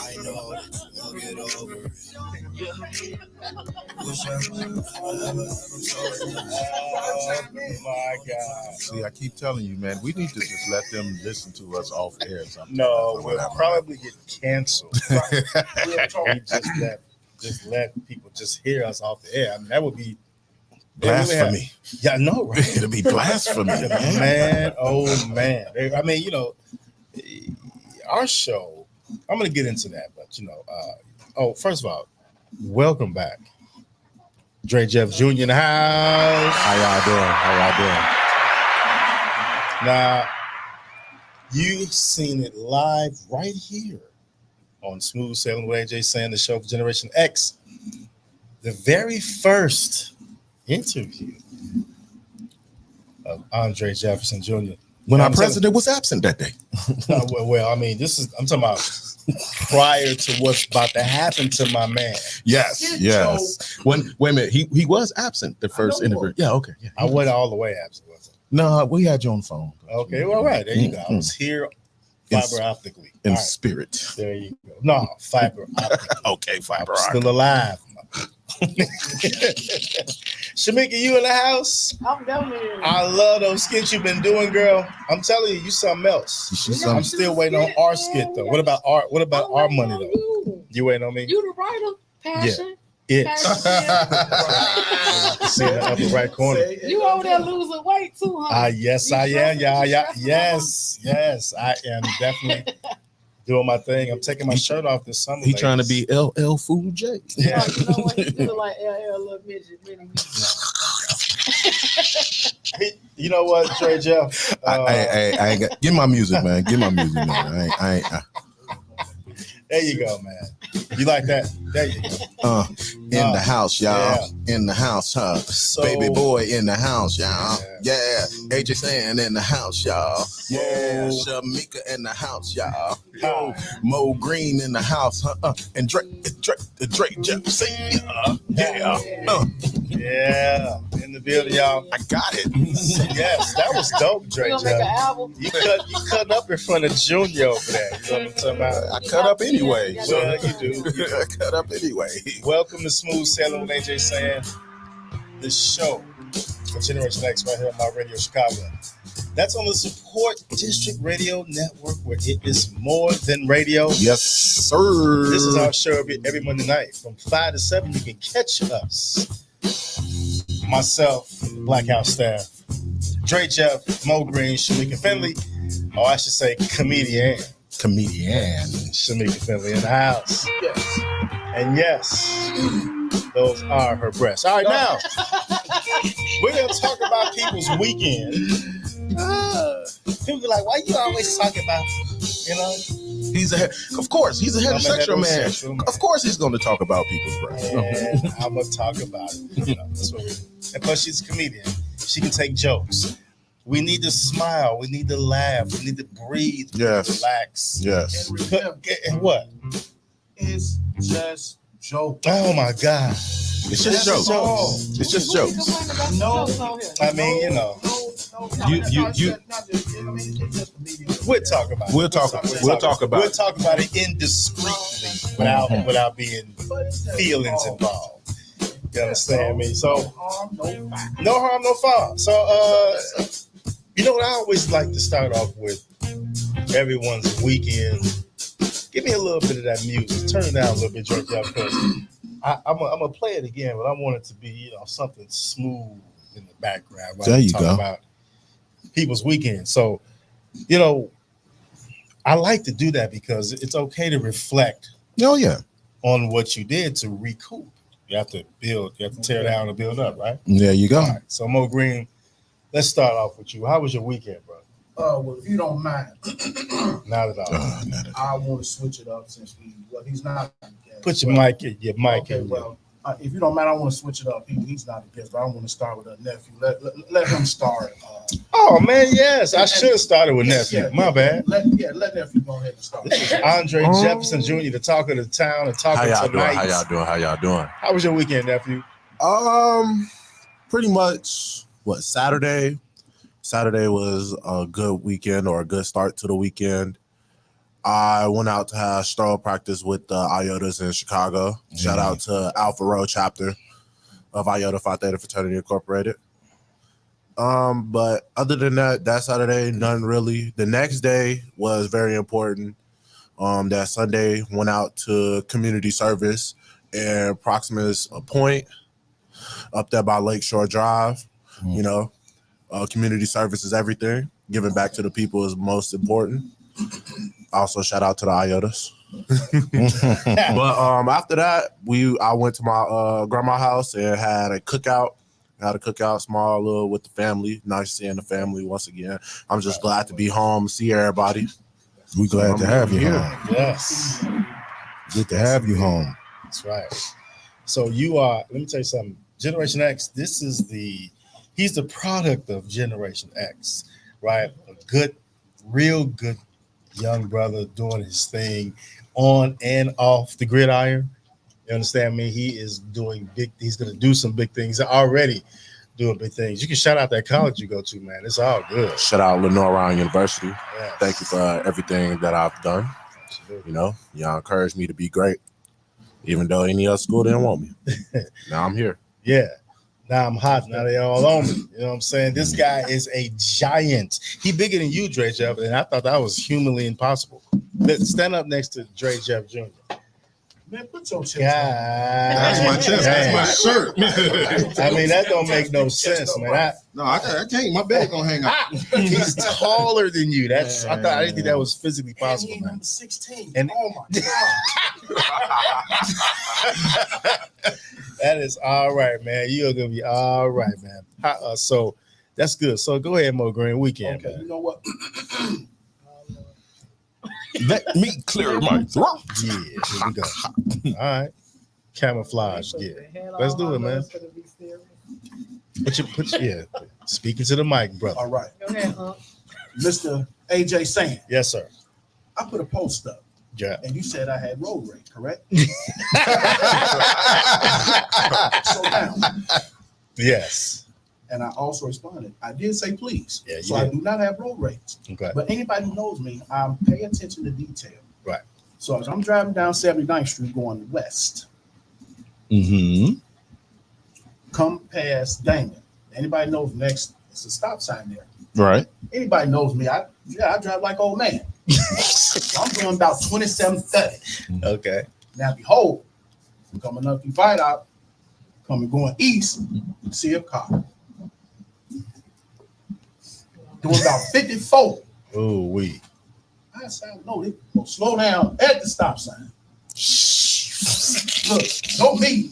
I know that you'll get over it. Wish I never told you. Oh my God. See, I keep telling you, man, we need to just let them listen to us off air sometimes. No, or we'll whatever. probably get canceled. We just let people just hear us off the air. I mean, that would be Blasphemy. Yeah, I know, right? It'll be blasphemy, man. Man, oh man. I mean, our show, I'm going to get into that, but first of all, welcome back. Dre Jeff Jr. in the house. How y'all doing? Now, you've seen it live right here on Smooth Sailing with AJ Saying, the show for Generation X. The very first interview of Andre Jefferson Jr. When our president was absent that day. Well, I mean, I'm talking about prior to what's about to happen to my man. Yes. Wait a minute, he was absent the first interview. Yeah, okay. Yeah, I wasn't all the way absent, was it? No, we had you on the phone. Okay, well, all right, there you go. I was here fiber optically. In right. spirit. There you go. No, fiber optically. Okay, fiber I'm still alive. Shamika, you in the house? I'm down here. I love those skits you've been doing, girl. I'm telling you, you something else. I'm still waiting on our skit though. What about our money though? You waiting on me? You the writer, passion. Yeah. See in the upper right corner. You over there losing weight too, huh? Yes, I am. Yeah. Yes, I am definitely doing my thing. I'm taking my shirt off this summer. He trying to be LL Fool J. Yeah. You know what? He feeling like LL little midget, mini me. You know what, Dre Jeff? I ain't got, give my music, man. Give my music, man. There you go, man. You like that? There you go. In the house, y'all. Yeah. In the house, huh? So, Baby boy in the house, y'all. Yeah. AJ saying in the house, y'all. Yeah. Shamika in the house, y'all. Yo. Mo Green in the house, huh? And Drake Jefferson. Yeah. Yeah. In the building, y'all. I got it. Yes, that was dope, Dre We gonna make an Jeff. album. You cut up in front of Junior over there. You know what I'm talking about? I cut up anyway. Well, you do. I cut up anyway. Welcome to Smooth Sailing with AJ Saying, the show for Generation X right here on My Radio Chicago. That's on the Support District Radio Network, where it is more than radio. Yes, sir. This is our show every Monday night from 5 to 7. You can catch us. Myself, Black House staff, Dre Jeff, Mo Green, Shamika Finley, or I should say comedian Shamika Finley in the house. Yes. And yes, those are her breasts. All right, now we're going to talk about people's weekend. People be like, why you always talking about, Of course, he's a heterosexual man. Of course, he's going to talk about people's breasts. And I'm going to talk about it. That's what we do. And plus, she's a comedian. She can take jokes. We need to smile. We need to laugh. We need to breathe. Yes. Relax. Yes. And what? It's just joke. Oh, my God. It's just jokes. It's just jokes. No. I mean, we'll talk about it. We'll talk about We'll talk about it indiscreetly without being feelings involved. You understand me? So, no harm, no foul. So, you know what I always like to start off with everyone's weekend. Give me a little bit of that music. Turn it down a little bit, George, because I'm gonna play it again, but I want it to be, something smooth in the background. Right? There you Talk go. about people's weekend. So, I like to do that because it's okay to reflect Oh, yeah. on what you did to recoup. You have to build, you have to tear down and build up, right? There you go. All right. So, Mo Green, let's start off with you. How was your weekend, bro? Well, if you don't mind, Not at all. I want to switch it up since he's not. Put your mic in. Okay, well, if you don't mind, I want to switch it up. He's not a guest, but I want to start with a nephew. Let him start. Oh man, yes, I should have started with nephew. Yeah, My bad. Let nephew go ahead and start. This is Andre Jefferson Jr., the talk of the town, and talking tonight. How y'all doing? How was your weekend, nephew? Pretty much Saturday was a good weekend or a good start to the weekend. I went out to have stroll practice with the IOTAs in Chicago. Shout out to Alpha Rho chapter of IOTA Phi Theta Fraternity Incorporated. But other than that Saturday, none really. The next day was very important. That Sunday went out to community service in Proximus Point up there by Lakeshore Drive. You know, community service is everything. Giving back to the people is most important. Also, shout out to the IOTAs. But after that, I went to my grandma's house and had a cookout. Small little with the family. Nice seeing the family once again. I'm just glad to be home, see everybody. We glad to have you here. home. Yes, Good to have you home. that's right. So you are. Let me tell you something. Generation X. He's the product of Generation X, right? A good, real good young brother doing his thing on and off the gridiron. You understand me? He is doing big. He's going to do some big things. He's already doing big things. You can shout out that college you go to, man. It's all good. Shout out Lenore Ryan University. Yes. Thank you for everything that I've done. Absolutely. You know, y'all encouraged me to be great, even though any other school didn't want me. Now I'm here. Yeah. Now I'm hot. Now they all on me. You know what I'm saying? This guy is a giant. He bigger than you, Dre Jeff, and I thought that was humanly impossible. Let's stand up next to Dre Jeff Jr. Man, put your chest That's my chest. That's my shirt. I mean, that don't make no sense, man. No, I can't. My belly gonna hang out. He's taller than you. I didn't think that was physically possible, And he man. number 16. And- Oh my God. That is all right, man. You're gonna be all right, man. So that's good. So go ahead, Mo Green. Weekend, Okay, man. you know what? Let me clear my throat. Yeah, here we go. All right. Camouflage. Yeah. Let's do it, man. Yeah. Speaking to the mic, brother. All right. Go ahead, Mr. AJ Sand, Yes, sir. I put a post up Yeah. and you said I had road rage, correct? So now, Yes. and I also responded, I did say please. Yeah, you so I did. do not have road rage. Okay. But anybody who knows me, I pay attention to detail. Right. So as I'm driving down 79th Street going west, Mm-hmm. come past Damon. Anybody knows next, it's a stop sign there. Right. Anybody knows me, I drive like old man. So I'm going about 27:30. Okay. Now behold, coming up the fight out, going east, see a car. Doing about 54. Oh, we. I said, no, they gonna slow down at the stop sign. Look, don't me.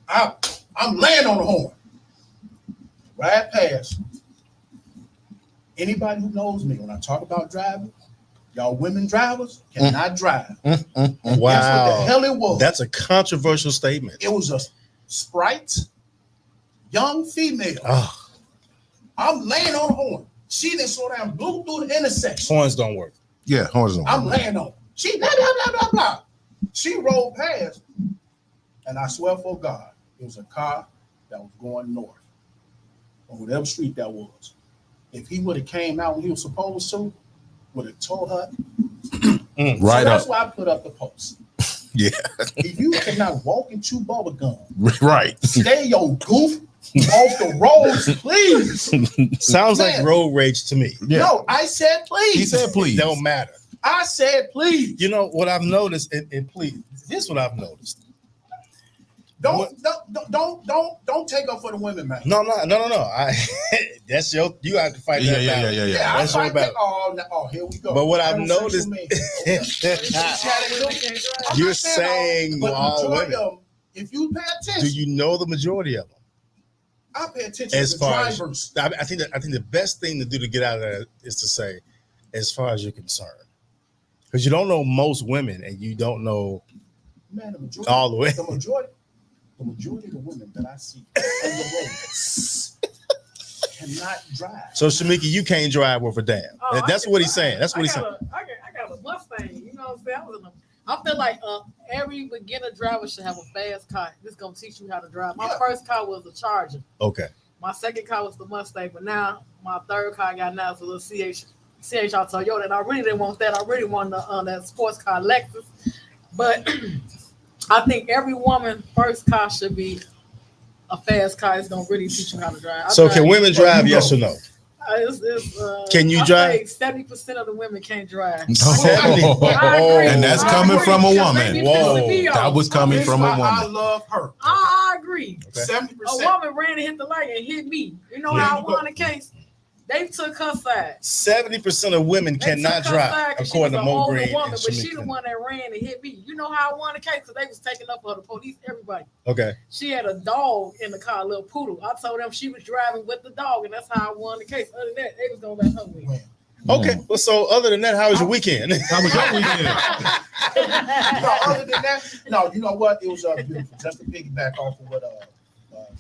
I'm laying on the horn. Right past. Anybody who knows me, when I talk about driving, y'all women drivers cannot drive. Guess what the Wow. hell it was? That's a controversial statement. It was a Sprite, young female. Oh, I'm laying on the horn. She didn't slow down, blew through the intersection. horns don't work. Yeah, horns on. I'm laying on. She blah, blah, blah, blah, blah. She rolled past, and I swear for God, it was a car that was going north on whatever street that was. If he would have came out when he was supposed to, would have told her. Right So that's up. why I put up the post. Yeah. If you cannot walk and chew bubble gum, Right. stay your goof off the roads, please. Sounds like Man. road rage to me. Yeah. No, I said please. He said please. It don't matter. I said please. You know what I've noticed, and please, here's what I've noticed. Don't take up for the women, man. No. That's you have to fight that battle. Yeah, I That's your fight battle. that. Oh, here we go. But what I've Heterosexual noticed- men. I'm You're not saying but the all majority women. of them, if you pay attention, Do you know the majority of them? I pay attention As to the far as drivers. I think the best thing to do to get out of that is to say, as far as you're concerned, because you don't know most women, and you don't know Man, the majority, all the way. the majority of the women that I see on the roads cannot drive. So Shamika, you can't drive worth a damn. Oh, That's I what can he's saying. That's what he's saying. I got a Mustang. You know what I'm saying? I feel like every beginner driver should have a fast car. This is gonna teach you how to drive. My Yeah. first car was a Charger. Okay. My second car was the Mustang, but now my third car I got now is a little CHR Toyota, and I really didn't want that. I really wanted that sports car Lexus. But I think every woman first car should be a fast car. It's gonna really teach you how to drive. So can women drive? Yes or no? Can you drive? 70% of the women can't drive. 70. I agree. And that's I coming agree. from a Because woman. they be Whoa. pissing me That off. was coming from a I woman. love her. I agree. Okay. 70%. A woman ran and hit the light and hit me. You know how I won the case? They took her side. 70% of women They cannot took her side drive, 'cause according she to was an Mo older Green. woman, and but she the Shamika. one that ran and hit me. You know how I won the case? Because they was taking up for the police, everybody. Okay. She had a dog in the car, a little poodle. I told them she was driving with the dog, and that's how I won the case. Other than that, they was gonna let her win. Okay. Well, so other than that, how was your weekend? How was your weekend? No, other than that, no, you know what? It was beautiful. Just to piggyback off of what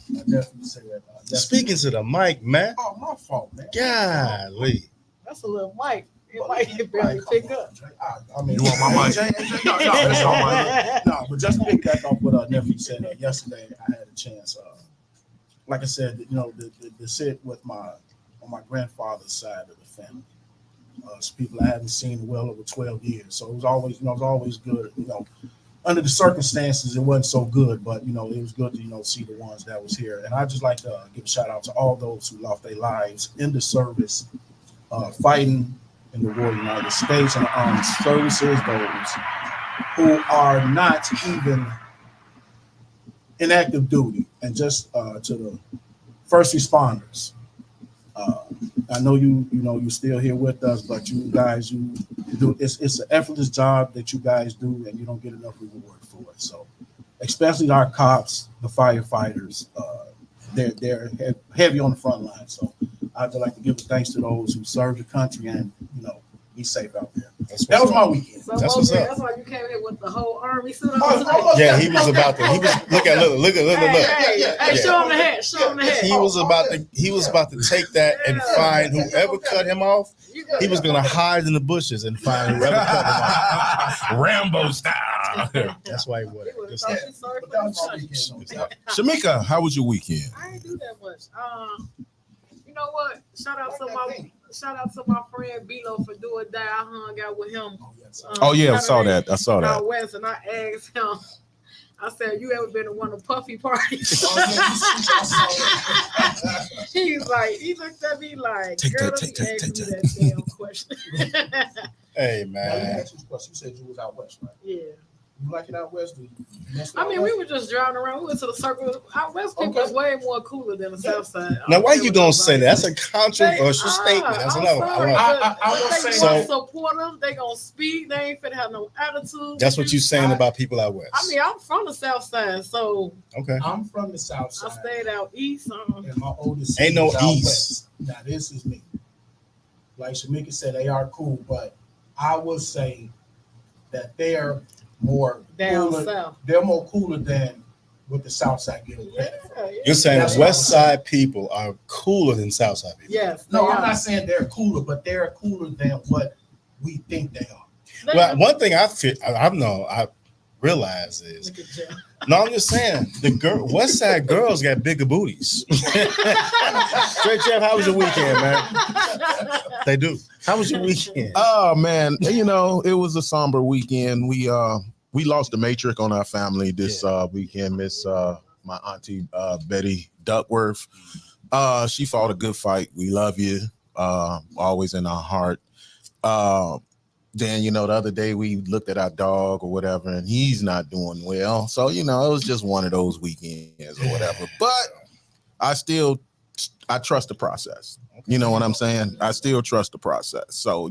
my nephew said. Speaking to the mic, man. Oh, my fault, man. Golly. That's a little mic. It might barely pick up. I mean, You want my mic? No, that's all right. No, but just to piggyback off what nephew said yesterday, I had a chance. Like I said, you know, to sit with on my grandfather's side of the family. It's people I haven't seen in well over 12 years. So it was always good. You know, under the circumstances, it wasn't so good, but you know, it was good to see the ones that was here. And I just like to give a shout out to all those who lost their lives in the service, fighting in the war, United States and the armed services. Those who are not even in active duty, and just to the first responders. I know you're still here with us, but you guys, you do it's an effortless job that you guys do, and you don't get enough reward for it. So, especially our cops, the firefighters, they're heavy on the front line. So, I'd like to give thanks to those who serve the country and be safe out there. That was my weekend. So That's what's up. That's why you came here with the whole army suit on. Yeah, he was about to. He was look. Hey, show him the hat. Show him the hat. He was about to take that and find whoever cut him off. He was gonna hide in the bushes and find whoever cut him off. Rambo style. That's why he wore it. You would've Good thought stuff. you sorry But for that was my the weekend. Shamika, how was your weekend? I ain't do that much. You know what? Shout out to my friend Bilo for Do or Die. I hung out with him. Oh yeah, I saw that. I saw that. Out west, and I asked him. I said, "You ever been to one of the puffy parties?" He's like, he looked at me like, Take "Girl, that, don't take be that, asking take me that damn question." Hey Now, you man. asked this question. You said you was out west, right? Yeah. You like it out west? I mean, we were just driving around. We went to the circle. Out west people is way more cooler than the south side. Now why you gonna say that? That's a controversial statement. That's another one. I will They say- gonna support them. They gonna speak. They ain't finna have no attitude. That's what you saying about people out west. I mean, I'm from the south side, so Okay. I'm from the south I side. stayed out east. And my oldest Ain't no sister's out east. west. Now this is me. Like Shamika said, they are cool, but I would say that they're more down cooler. south. They're more cooler than what the south side give them credit for. Yeah. You're saying That's west what I side people are cooler than south side people. Yes. No, they I'm are. not saying they're cooler, but they're cooler than what we think they are. They- Well, one thing I realize is Look at Jeff. no, I'm just saying the west side girls got bigger booties. Straight Jeff, how was your weekend, man? They do. How was your weekend? Oh man, it was a somber weekend. We lost the matriarch on our family this weekend. Miss my auntie Betty Duckworth. She fought a good fight. We love you. Always in our heart. Then the other day we looked at our dog or whatever, and he's not doing well. So it was just one of those weekends or whatever. But I trust the process. You know what I'm saying? I still trust the process. So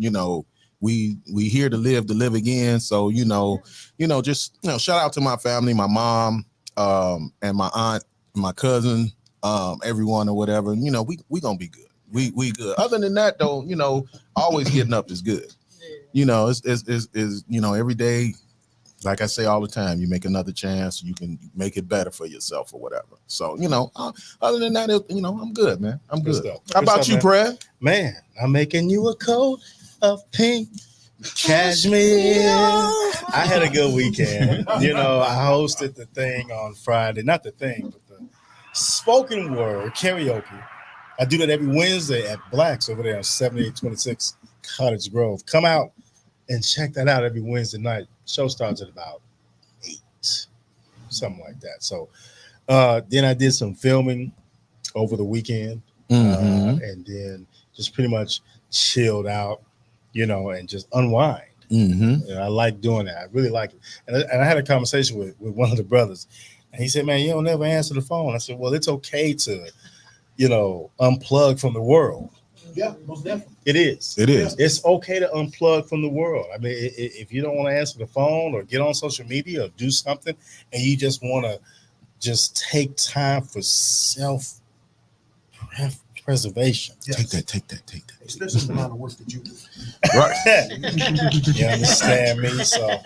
we here to live again. So just shout out to my family, my mom, and my aunt, my cousin, everyone or whatever. We gonna be good. We good. Other than that, though, always getting up is good. It's every day, like I say all the time, you make another chance, you can make it better for yourself or whatever. So, other than that, I'm good, man. I'm Good good. stuff. How Good about stuff, you, man. Brad? Man, I'm making you a coat of pink cashmere. I had a good weekend. I hosted the thing on Friday. Not the thing, but the spoken word karaoke. I do that every Wednesday at Blacks over there on 7826 Cottage Grove. Come out and check that out every Wednesday night. Show starts at about 8, something like that. So then I did some filming over the weekend, and then just pretty much chilled out, and just unwind. I like doing that. I really like it. And I had a conversation with one of the brothers, and he said, "Man, you don't never answer the phone." I said, "Well, it's okay to, unplug from the world." Yeah, most definitely. It is. It is. It's okay to unplug from the world. I mean, if you don't want to answer the phone or get on social media or do something, and you just want to just take time for self-preservation. Yes. Take that. Especially the amount of work that you do. Right. You understand me? So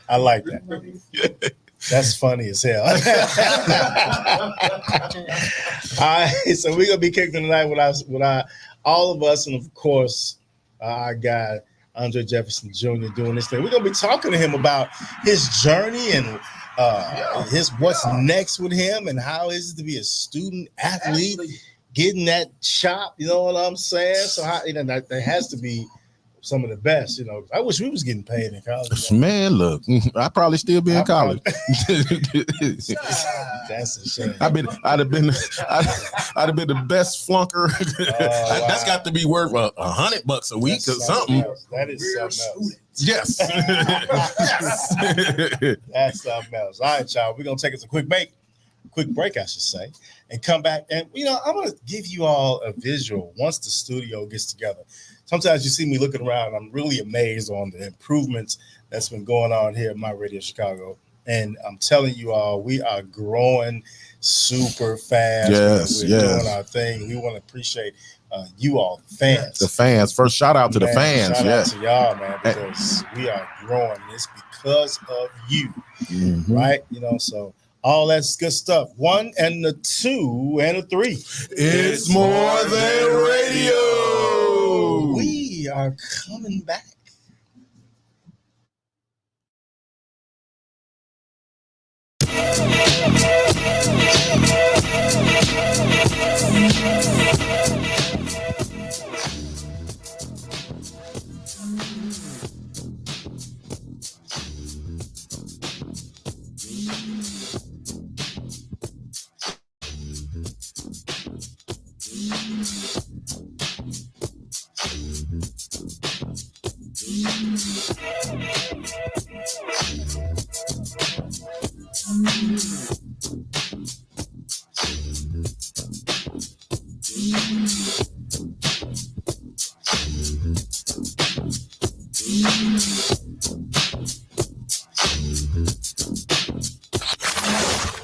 I like that. That's funny as hell. All right, so we're gonna be kicking tonight with all of us, and of course, our guy Andre Jefferson Jr. doing this thing. We're gonna be talking to him about his journey and what's next with him, and how is it to be a student athlete, getting that chop. You know what I'm saying? So there has to be some of the best. I wish we was getting paid in college. Man, look, I probably still be in college. That's a shame. I'd have been the best flunker. Wow. That's got to be worth $100 a week or something. That is something else. Yes. Yes. That's something else. All right, y'all. We're gonna take us a quick break, I should say, and come back. And I'm gonna give you all a visual once the studio gets together. Sometimes you see me looking around, and I'm really amazed on the improvements that's been going on here at My Radio Chicago. And I'm telling you all, we are growing super fast. Yes, We're doing our thing. We want to appreciate you all, the fans. The fans. First shout out to the fans. Shout out Yes. to y'all, man, because we are growing. It's because of you, right? So all that's good stuff. 1 and the 2 and the 3. It's more than radio. We are coming back.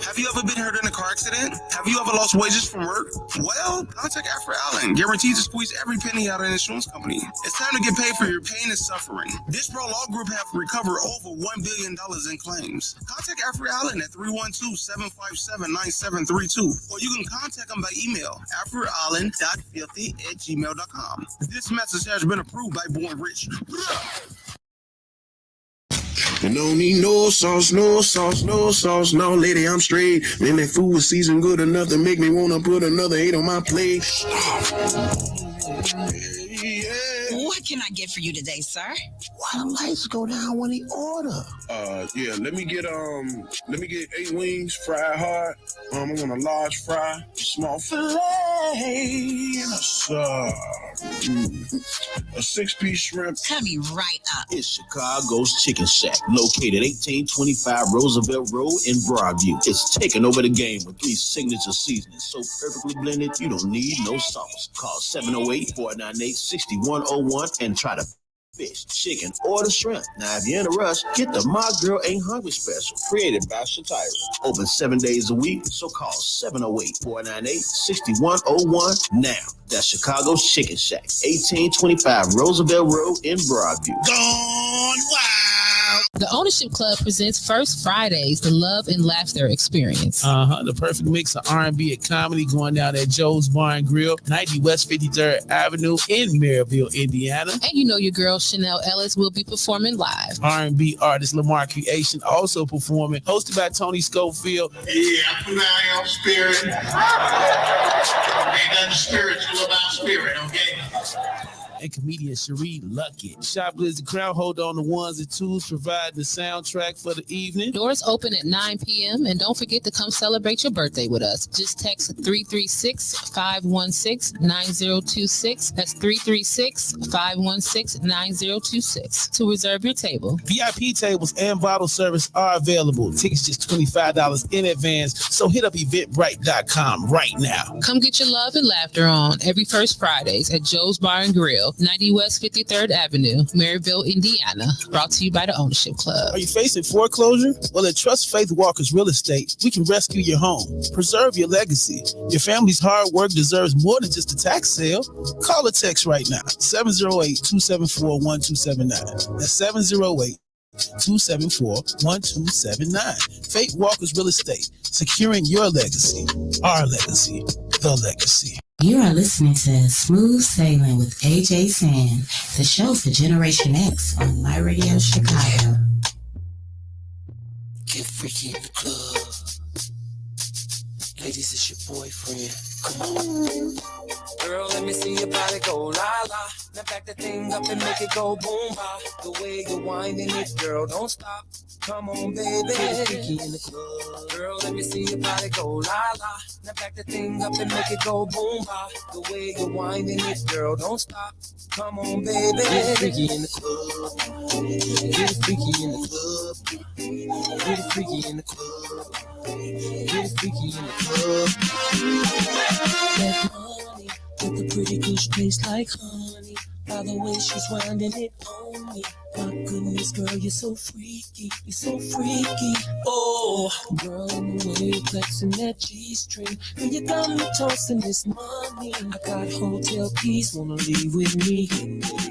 Have you ever been hurt in a car accident? Have you ever lost wages from work? Well, contact Afro Allen, guaranteed to squeeze every penny out of an insurance company. It's time to get paid for your pain and suffering. This Pro Law Group have recovered over $1 billion in claims. Contact Afro Allen at 312-757-9732, or you can contact them by email, afroallen.filthy@gmail.com. This message has been approved by Born Rich. And don't need no sauce, no lady, I'm straight. Man, that food was seasoned good enough to make me wanna put another 8 on my plate. What can I get for you today, sir? Why the lights go down when he order? Yeah, let me get 8 wings, fried hard. I want a large fry, a small fillet, and a sub. A 6-piece shrimp. Coming right up. It's Chicago's Chicken Shack, located 1825 Roosevelt Road in Broadview. It's taking over the game with 3 signature seasonings, so perfectly blended you don't need no sauce. Call 708-498-6101 and try to fish, chicken, or the shrimp. Now, if you're in a rush, get the My Girl Ain't Hungry special, created by Shatira. Open 7 days a week, so call 708-498-6101 now. That's Chicago's Chicken Shack, 1825 Roosevelt Road in Broadview. Gone wild. The Ownership Club presents First Fridays, the love and laughter experience. The perfect mix of R&B and comedy going down at Joe's Bar and Grill, 90 West 53rd Avenue in Maryville, Indiana. And you know your girl Chanel Ellis will be performing live. R&B artist Lamar Creation also performing, hosted by Tony Schofield. Yeah, put out on spirit. Ain't nothing spiritual about spirit, okay? and comedian Cherie Luckett. Shoplift Crown hold on the ones and twos, provide the soundtrack for the evening. Doors open at 9 p.m. and don't forget to come celebrate your birthday with us. Just text 336-516-9026. That's 336-516-9026 to reserve your table. VIP tables and bottle service are available. Tickets just $25 in advance. So hit up eventbrite.com right now. Come get your love and laughter on every first Fridays at Joe's Bar and Grill, 90 West 53rd Avenue, Maryville, Indiana. Brought to you by the Ownership Club. Are you facing foreclosure? Well, at Trust Faith Walker's Real Estate, we can rescue your home, preserve your legacy. Your family's hard work deserves more than just a tax sale. Call or text right now, 708-274-1279. That's 708-274-1279. Faith Walker's Real Estate, securing your legacy, our legacy, the legacy. You are listening to Smooth Sailing with AJ Sand, the show for Generation X on My Radio Chicago. Get freaky in the club. Ladies, it's your boyfriend. Come on. Girl, let me see your body go la-la. Now back the thing up and make it go boom-ba. The way you're winding it, girl, don't stop. Come on, baby. Get freaky in the club. Girl, let me see your body go la-la. Now back the thing up and make it go boom-ba. The way you're winding it, girl, don't stop. Come on, baby. Get freaky in the club. Get freaky in the club. Get freaky in the club. Get freaky in the club. That money with the pretty kush taste like honey. By the way she's winding it on me. My goodness, girl, you're so freaky. You're so freaky. Oh, girl, the way you're flexing that G-string. Girl, you got me tossing this money. I got hotel keys, wanna leave with me.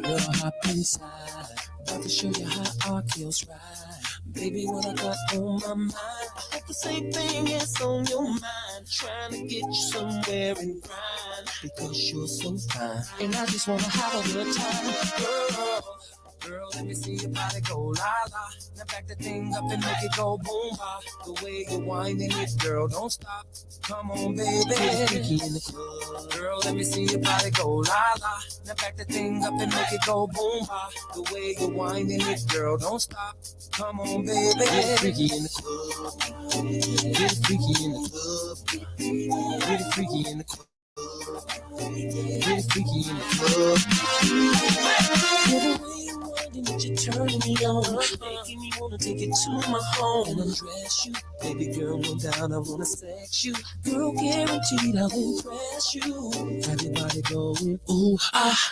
Girl, hop inside. About to show you how our kills ride. Baby, what I got on my mind, I hope the same thing is on your mind. Trying to get you somewhere and grind, because you're so fine. And I just wanna have a good time. Girl, let me see your body go la-la. Now back the thing up and make it go boom-ba. The way you're winding it, girl, don't stop. Come on, baby. Get freaky in the club. Girl, let me see your body go la-la. Now back the thing up and make it go boom-ba. The way you're winding it, girl, don't stop. Come on, baby. Get freaky in the club. Get freaky in the club. Get freaky in the club. Get freaky in the club. That you're turning me on, making me wanna take it to my home and undress you. Baby girl, no doubt I wanna sex you. Girl, guaranteed I'll impress you. Have your body going, ooh,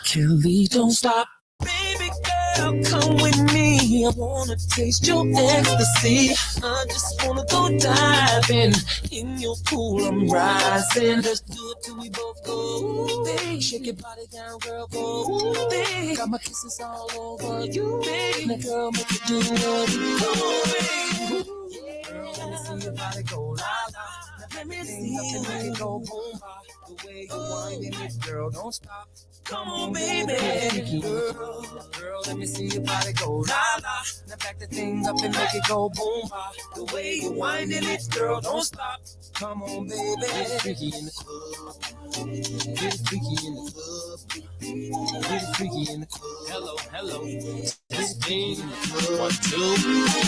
can't leave, don't stop. Baby girl, come with me. I wanna taste your ecstasy. I just wanna go diving in your pool. I'm rising. Let's do it till we both go. Ooh, babe. Shake your body down, girl. Go. Ooh, babe. Got my kisses all over you, babe. Now, girl, make it do what you do, babe. Girl, let me see your body go la la. Let me see you make it go boom. The way you're winding it, girl, don't stop. Come on, baby. Girl, let me see your body go la la. Now back the thing up and make it go boom. The way you're winding it, girl, don't stop. Come on, baby. Get freaky in the club. Get freaky in the club. Get freaky in the club. Hello. This thing. 1, 2,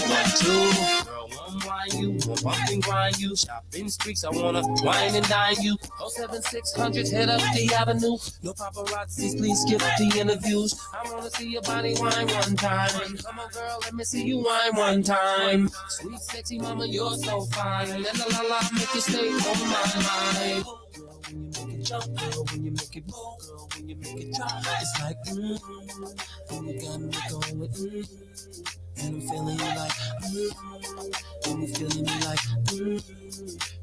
1, 2. Girl, one wine you, one bump and grind you. Shopping streets, I wanna wine and dine you. 07600, head up the avenue. No paparazzis, please skip the interviews. I wanna see your body wine one time. Come on, girl, let me see you wine one time. Sweet, sexy mama, you're so fine. La la la la, make you stay on my mind. Girl, when you make it jump, girl, when you make it roll, girl, when you make it drop, it's like and you got me going and I'm feeling you like and you feeling me like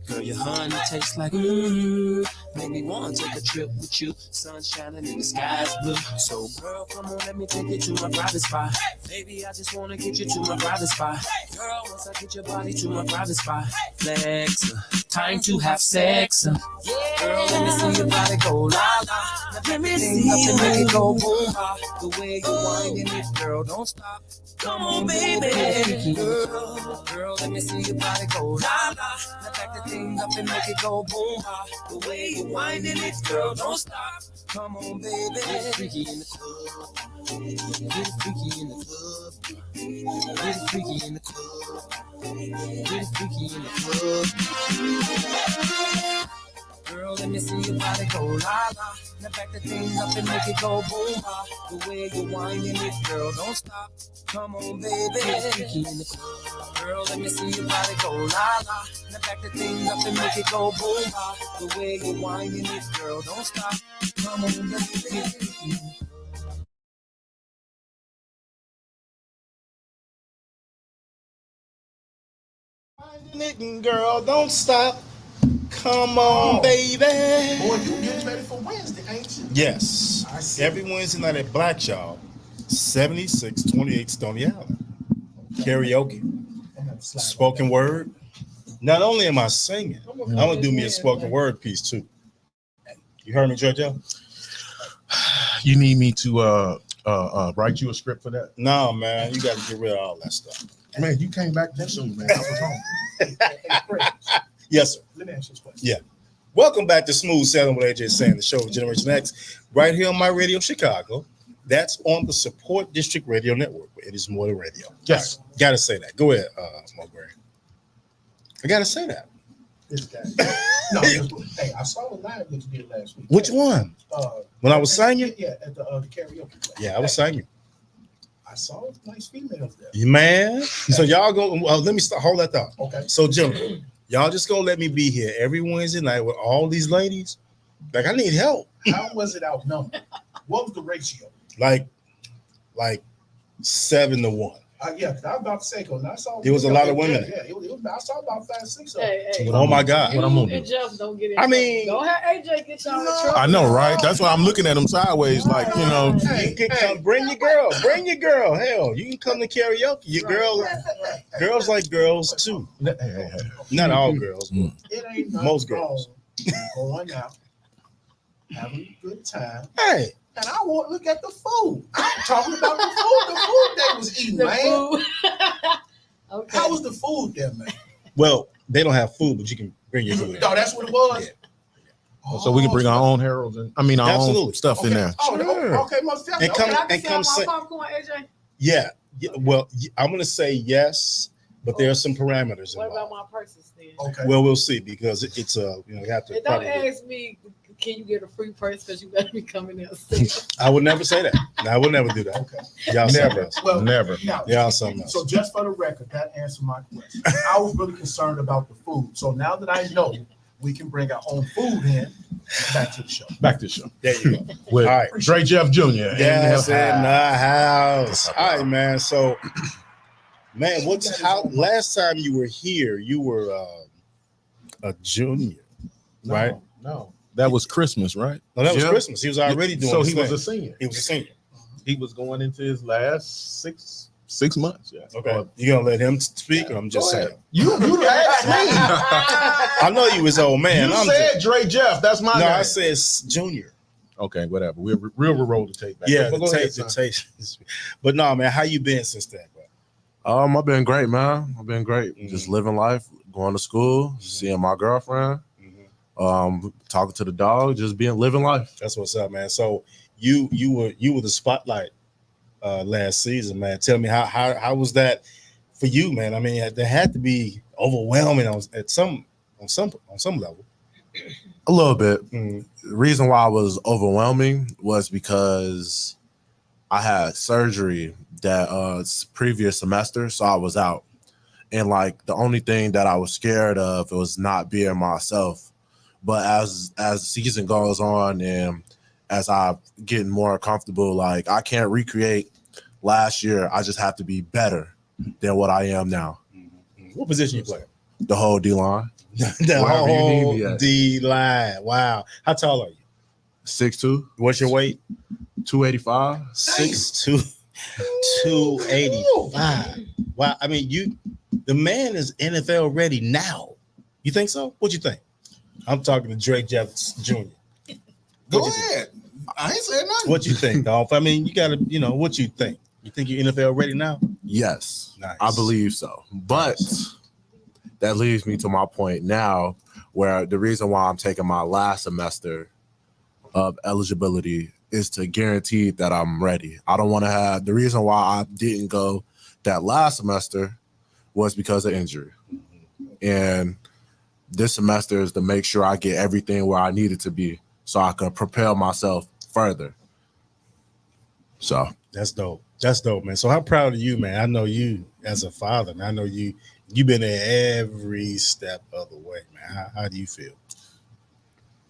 girl, your honey tastes like make me want to take a trip with you. Sun shining and the sky's blue. So girl, come on, let me take you to my private spot. Baby, I just wanna get you to my private spot. Girl, once I get your body to my private spot, flex, time to have sex. Girl, let me see your body go la la. Let me see you make it go boom. The way you're winding it, girl, don't stop. Come on, baby. Girl, let me see your body go la la. Now back the thing up and make it go boom. The way you're winding it, girl, don't stop. Come on, baby. Get freaky in the club. Get freaky in the club. Get freaky in the club. Get freaky in the club. Girl, let me see your body go la la. Now back the thing up and make it go boom ba. The way you're whining it, girl, don't stop. Come on, baby. Get freaky in the club. Girl, let me see your body go la la. Now back the thing up and make it go boom ba. The way you're whining it, girl, don't stop. Come on, baby. Get freaky. Girl, don't stop. Come on, baby. Boy, you getting ready for Wednesday, ain't you? Yes. Every Wednesday night at Black Y'all, 7628 Stony Island. Karaoke. Spoken word. Not only am I singing, I'm gonna do me a spoken word piece too. You heard me, JoJo? You need me to write you a script for that? No, man. You got to get rid of all that stuff. Man, you came back that soon, man. I was home. Yes, sir. Let me ask you this question. Yeah. Welcome back to Smooth Sailing with AJ Sand, the show of Generation X, right here on My Radio Chicago. That's on the Support District Radio Network. It is more than radio. Yes. Right. Gotta say that. Go ahead, Mulberry. I gotta say that. This guy. No, hey, I saw the live that you did last week. Which one? When I was singing? Yeah, at the karaoke place. Yeah, I was singing. I saw nice females there. Man. So y'all go, let me start, hold that thought. Okay. So, gentlemen, y'all just gonna let me be here every Wednesday night with all these ladies? Like, I need help. How was it outnumbered? What was the ratio? Like 7-1. Yeah, 'cause I was about to say, because I saw It was a lot of women. Yeah, I saw about 5, 6 of them. Hey, Oh my God. You What I'm gonna and do? Jeff don't get in. I mean, don't have AJ get y'all in trouble. I know, right? That's why I'm looking at him sideways, like, you know. You can come, bring your girl. Bring your girl. Hell, you can come to karaoke. Your girls like girls too. Not all girls, but It ain't nothing most girls. wrong going out, having a good time. Hey. And I want to look at the food. I'm talking about the food. The food they was eating, The man. food. Okay. How was the food there, man? Well, they don't have food, but you can bring your food. No, that's what it was. Yeah. So we can bring our own heralds and our own Absolutely. stuff in there. Oh, Sure. okay, most definitely. And come- Okay. I can and see come all sit- my popcorn, AJ. Yeah. Well, I'm gonna say yes, but there are some parameters What about involved. my purses then? Okay. Well, we'll see because it's you know, you have to. And don't probably- ask me, can you get a free purse because you better be coming in. I would never say that. I would never do that. Okay. Y'all something Never. else. Well, Never. now, Y'all something else. so just for the record, that answered my question. I was really concerned about the food. So now that I know we can bring our own food in, back to the show. Back to the show. There you go. With All right. Dre Jeff Jr. Yes, in and the house. All right, man. So, man, how last time you were here, you were a junior, right? No. That was Christmas, right? No, that was Yeah. Christmas. He was already doing. So his he was thing. a senior. He was a senior. He was going into his last six months. Yeah. Okay, you gonna let him speak, or I'm just Go ahead. saying. You asked me. I know you was old man. You I'm said just, Dre Jeff. That's my no, name. I said junior. Okay, whatever. We'll roll the tape back. Yeah, But go ahead, the son. taste. But no, man, how you been since that, bro? I've been great, man. I've been great. Just living life, going to school, seeing my girlfriend, talking to the dog, just living life. That's what's up, man. So you were the spotlight last season, man. Tell me how was that for you, man? I mean, there had to be overwhelming on some level. A little bit. Mm-hmm. The reason why I was overwhelming was because I had surgery that previous semester, so I was out. And like the only thing that I was scared of was not being myself. But as the season goes on and as I'm getting more comfortable, like I can't recreate last year. I just have to be better than what I am now. What position you play? The whole D line. The Wherever you need whole me at. D line. Wow. How tall are you? 6'2", What's your weight? 285. 6'2", 285. Wow. I mean, the man is NFL ready now. You think so? What you think? I'm talking to Drake Jeffs Jr. Go ahead. I ain't saying nothing. What you think, Dolph? I mean, you gotta, what you think? You think you're NFL ready now? Yes, Nice. I believe so. But that leads me to my point now, where the reason why I'm taking my last semester of eligibility is to guarantee that I'm ready. I don't want to have the reason why I didn't go that last semester was because of injury. And this semester is to make sure I get everything where I need it to be so I can propel myself further. So that's dope. That's dope, man. So how proud of you, man? I know you as a father, man. I know you've been there every step of the way, man. How do you feel?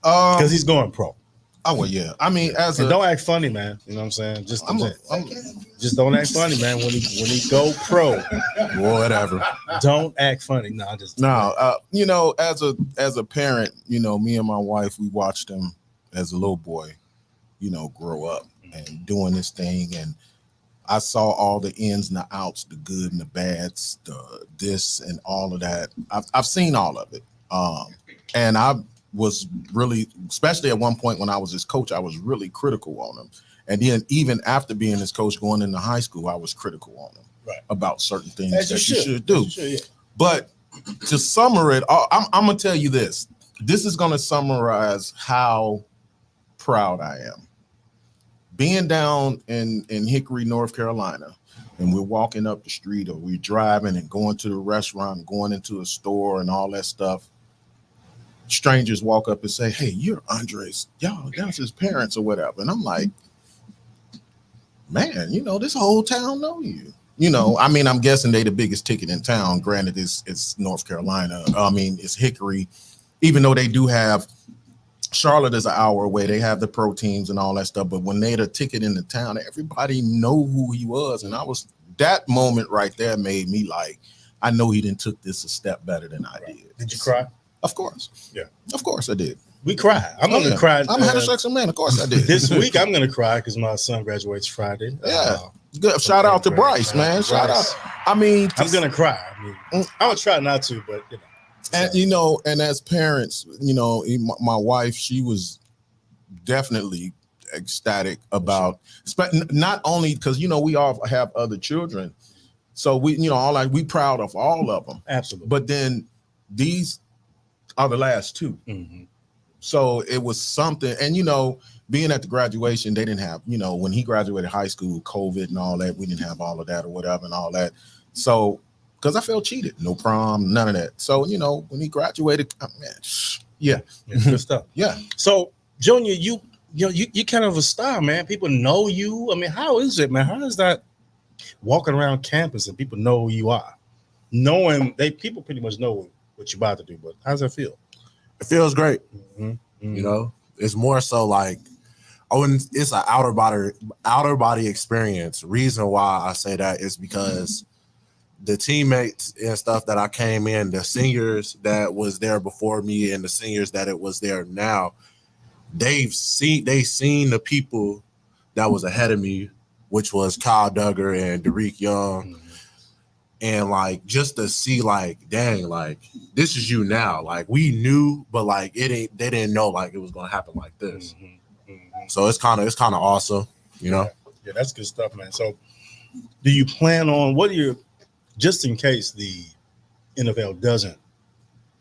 Because he's going pro. Oh well, yeah. I mean, don't act funny, man. You know what I'm saying? Just don't act funny, man. When he go pro, whatever. Don't act funny. You know, as a parent, you know, me and my wife, we watched him as a little boy, you know, grow up and doing this thing, and I saw all the ins and the outs, the good and the bads, the this and all of that. I've seen all of it, and I was really, especially at one point when I was his coach, I was really critical on him. And then even after being his coach going into high school, I was critical on him about certain things that you should do. But to summarize it, I'm going to tell you this. This is going to summarize how proud I am. Being down in Hickory, North Carolina, and we're walking up the street or we're driving and going to the restaurant, going into a store and all that stuff. Strangers walk up and say, "Hey, you're Andres. Y'all, that's his parents or whatever." And I'm like, man, you know, this whole town know you. You know, I mean, I'm guessing they the biggest ticket in town. Granted, it's North Carolina. I mean, it's Hickory. Even though they do have Charlotte is an hour away, they have the pro teams and all that stuff. But when they the ticket in the town, everybody know who he was. And that moment right there made me like, I know he didn't took this a step better than I did. Did you cry? Of course. Yeah. Of course I did. We cry. I'm going to cry. I'm a heterosexual man. Of course I did. This week I'm going to cry because my son graduates Friday. Yeah. Good. Shout out to Bryce, man. Shout out. I mean, I'm going to cry. I would try not to, but you know. And you know, and as parents, you know, my wife, she was definitely ecstatic about, not only because you know we all have other children, so we, you know, we proud of all of them. Absolutely. But then these are the last two. Mm-hmm. So it was something, and you know, being at the graduation, they didn't have, you know, when he graduated high school, COVID and all that, we didn't have all of that or whatever and all that. So, because I felt cheated, no prom, none of that. So, you know, when he graduated, man, yeah, good stuff. Yeah. So, Junior, you kind of a star, man. People know you. I mean, how is it, man? How is that walking around campus and people know who you are, knowing people pretty much know what you're about to do? But how does that feel? It feels great. Mm-hmm. Mm-hmm. You know, it's more so like, it's an outer body experience. Reason why I say that is because the teammates and stuff that I came in, the seniors that was there before me and the seniors that it was there now, they seen the people that was ahead of me, which was Kyle Duggar and Derek Young. Mm-hmm. And like, just to see like, dang, like this is you now. Like we knew, but like they didn't know like it was gonna happen like this. Mm-hmm. Mm-hmm. So it's kind of awesome, you know? Yeah, that's good stuff, man. So do you plan on, just in case the NFL doesn't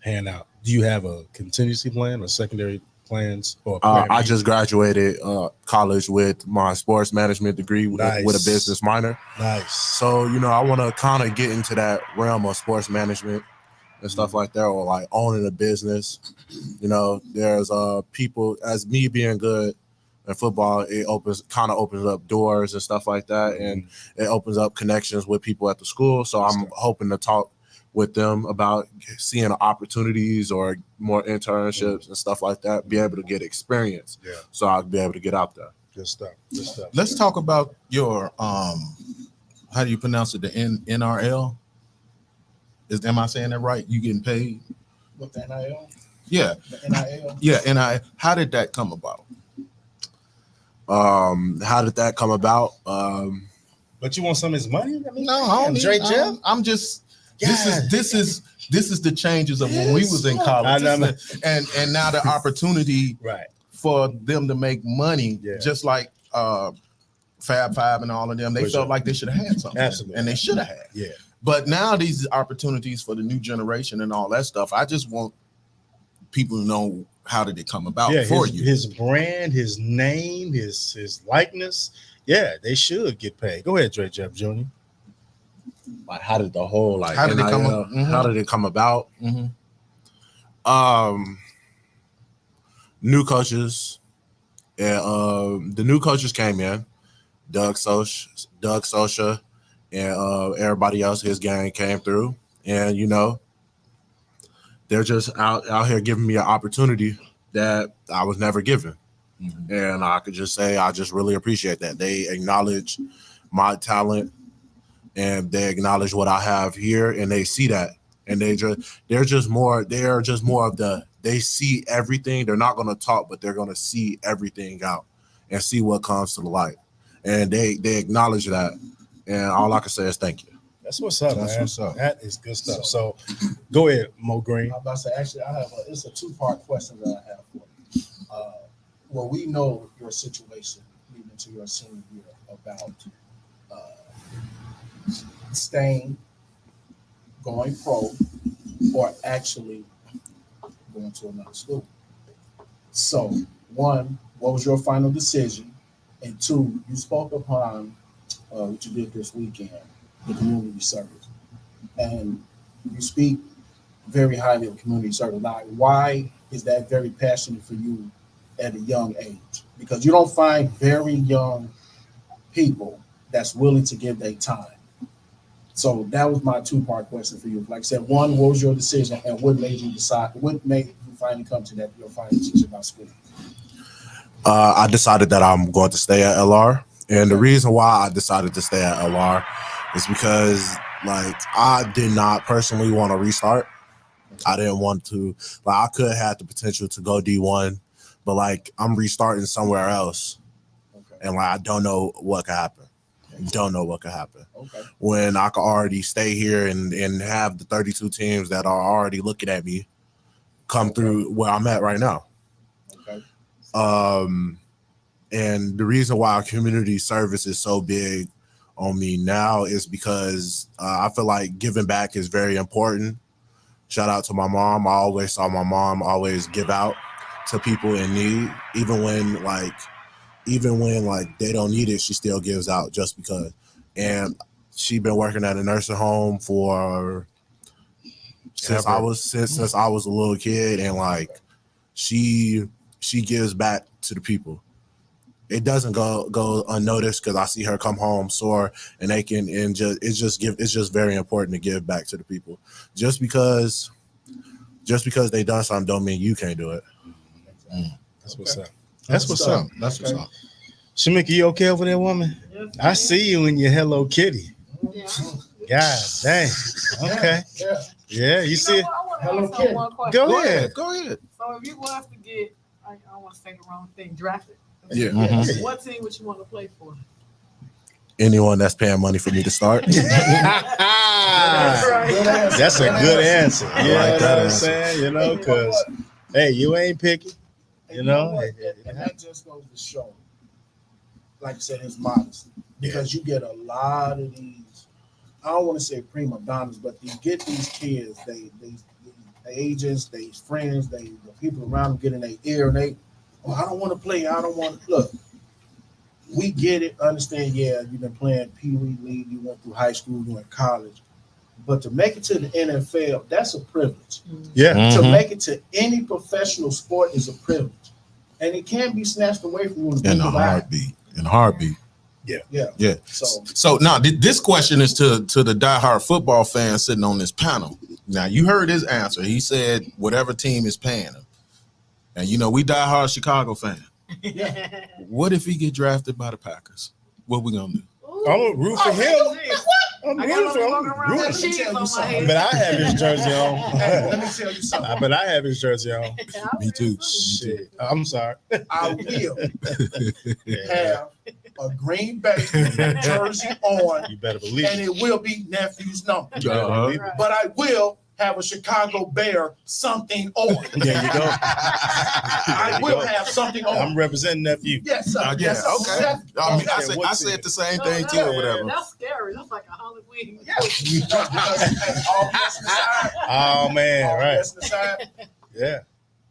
pan out, do you have a contingency plan or secondary plans? Or I just graduated college with my sports management degree with a business minor. Nice. So, you know, I want to kind of get into that realm of sports management and stuff like that, or like owning a business. You know, there's people, as me being good in football, it opens up doors and stuff like that, and it opens up connections with people at the school. So I'm hoping to talk with them about seeing opportunities or more internships and stuff like that, be able to get experience. Yeah. So I'll be able to get out there. Good stuff. Good stuff. Let's talk about your how do you pronounce it? The NRL? Am I saying that right? You getting paid? With the NIL? Yeah. The NIL? Yeah, NIL. How did that come about? How did that come about? But you want some of his money? I mean, no, I don't Dre Jeff? I'm just this is the changes of when we was in college. And now the opportunity for them to make money, just like Fab Five and all of them, they felt like they should have had something. Absolutely. And they should have had. Yeah. But now these opportunities for the new generation and all that stuff, I just want people know how did it come about Yeah, for his, you. his brand, his name, his likeness. Yeah, they should get paid. Go ahead, Dre Jeff Jr. Like, how did the whole like How did it come NIL, up? Mhm. how did it come about? Mhm. New coaches, and the new coaches came in. Doug Socha, and everybody else, his gang came through, and they're just out here giving me an opportunity that I was never given. And I could just say I just really appreciate that. They acknowledge my talent and they acknowledge what I have here, and they see that. And they see everything. They're not gonna talk, but they're gonna see everything out and see what comes to the light. And they acknowledge that. And all I can say is thank you. That's what's up, That's man. what's up. That is good stuff. So go ahead, Mo Green. I'm about to say, actually, it's a two-part question that I have for you. Well, we know your situation leading into your senior year about staying, going pro, or actually going to another school. So, one, what was your final decision? And two, you spoke upon what you did this weekend, the community service. And you speak very highly of community service. Now, why is that very passionate for you at a young age? Because you don't find very young people that's willing to give their time. So that was my two-part question for you. Like I said, one, what was your decision, and what made you finally come to that, your final decision about school? I decided that I'm going to stay at LR. And the reason why I decided to stay at LR is because, like, I did not personally want to restart. I didn't want to. Like, I could have the potential to go D1, but, like, I'm restarting somewhere else. Okay. And, like, I don't know what could happen. Don't know what could happen. Okay. When I could already stay here and have the 32 teams that are already looking at me come through where I'm at right now. Okay. And the reason why community service is so big on me now is because I feel like giving back is very important. Shout out to my mom. I always saw my mom always give out to people in need, even when they don't need it, she still gives out just because. And she been working at a nursing home since I was a little kid, and like she gives back to the people. It doesn't go unnoticed because I see her come home sore, and it's just very important to give back to the people. Just because they done something don't mean you can't do it. That's what's up. That's what's up. That's what's up. Shamika, you okay over there, woman? I see you in your Hello Kitty. Yeah. God dang. Okay. Yeah, you see it. Hello, Kitty. Go ahead. Go ahead. So if you was to get, I don't want to say the wrong thing, drafted. Yeah. Mhm. What team would you want to play for? Anyone that's paying money for me to start. That's a good answer. I You like know that what I'm answer. saying? Because hey, you ain't picky. And that just goes to show, like I said, his modesty. Because you get a lot of these, I don't want to say prima donnas, but you get these kids, the agents, they friends, the people around them get in their ear, and I don't want to play. I don't want to. Look, we get it, understand, yeah, you've been playing Pee Wee League, you went through high school, you went to college. But to make it to the NFL, that's a privilege. Yeah. To make it to any professional sport is a privilege. And it can be snatched away from you In a heartbeat. In a heartbeat. Yeah. Yeah. So now this question is to the diehard football fan sitting on this panel. Now you heard his answer. He said whatever team is paying him. And we diehard Chicago fan. What if he get drafted by the Packers? What we gonna do? I'm gonna root for him. I'm I rooting got for him. around with cheese on my head. But I have his jersey on. Let me tell you something. But I have his jersey on. Me too. Shit. I'm sorry. I will have a Green Bay jersey on. You better believe and it will be nephew's number. Uh-huh. But I will have a Chicago Bear something on. There you go. I will have something on. I'm representing nephew. Yes, sir. Yeah, Yes, sir. okay. I mean, Okay. I said the same thing too, or whatever. That's scary. That's like a Halloween. All messing aside, Oh man, all right. messing aside, Yeah.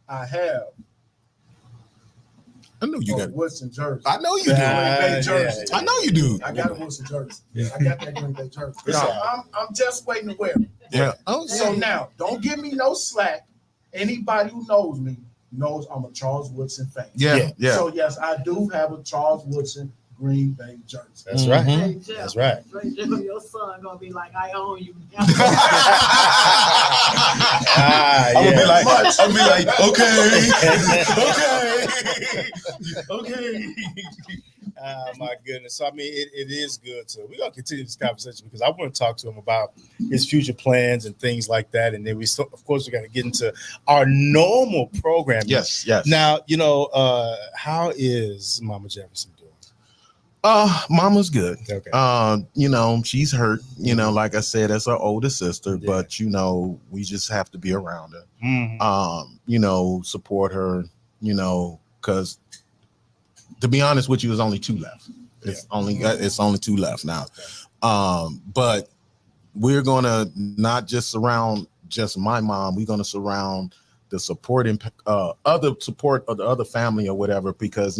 I have. I know you got it. Woodson jersey. I know you do. Green Bay jersey. I know you do. I got a Woodson jersey. I got that Green Bay jersey. Yeah. So I'm just waiting to wear it. Yeah. So now, don't give me no slack. Anybody who knows me knows I'm a Charles Woodson fan. Yeah. So yes, I do have a Charles Woodson Green Bay jersey. That's right. Hey, Jeff, That's right. Your son gonna be like, I own you. I'm gonna be like, okay. My goodness. So I mean, it is good. So we're gonna continue this conversation because I want to talk to him about his future plans and things like that. And then of course, we're gonna get into our normal program. Yes. Now, how is Mama Jefferson doing? Mama's good. Okay. She's hurt, like I said, as her older sister, but we just have to be around her. Mm-hmm. Support her, because to be honest with you, there's only 2 left. It's only 2 left now. But we're gonna not just surround just my mom, we're gonna surround the support and other support of the other family or whatever, because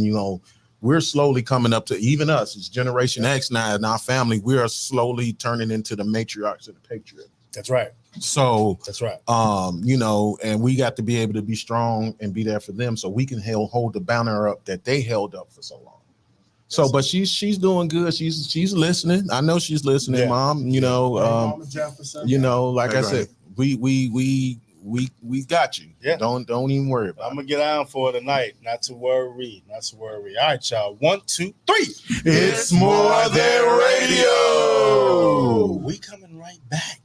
we're slowly coming up to, even us, it's Generation X now in our family, we are slowly turning into the matriarchs and the patriarchs. That's right. So that's right. And we got to be able to be strong and be there for them so we can hold the banner up that they held up for so long. So, but she's doing good. She's listening. I know she's listening, Mom. Mama Jefferson. Like I said, we got you. Yeah. Don't even worry about it. I'm gonna get on for tonight. Not to worry. All right, y'all. 1, 2, 3. It's more than radio. We coming right back.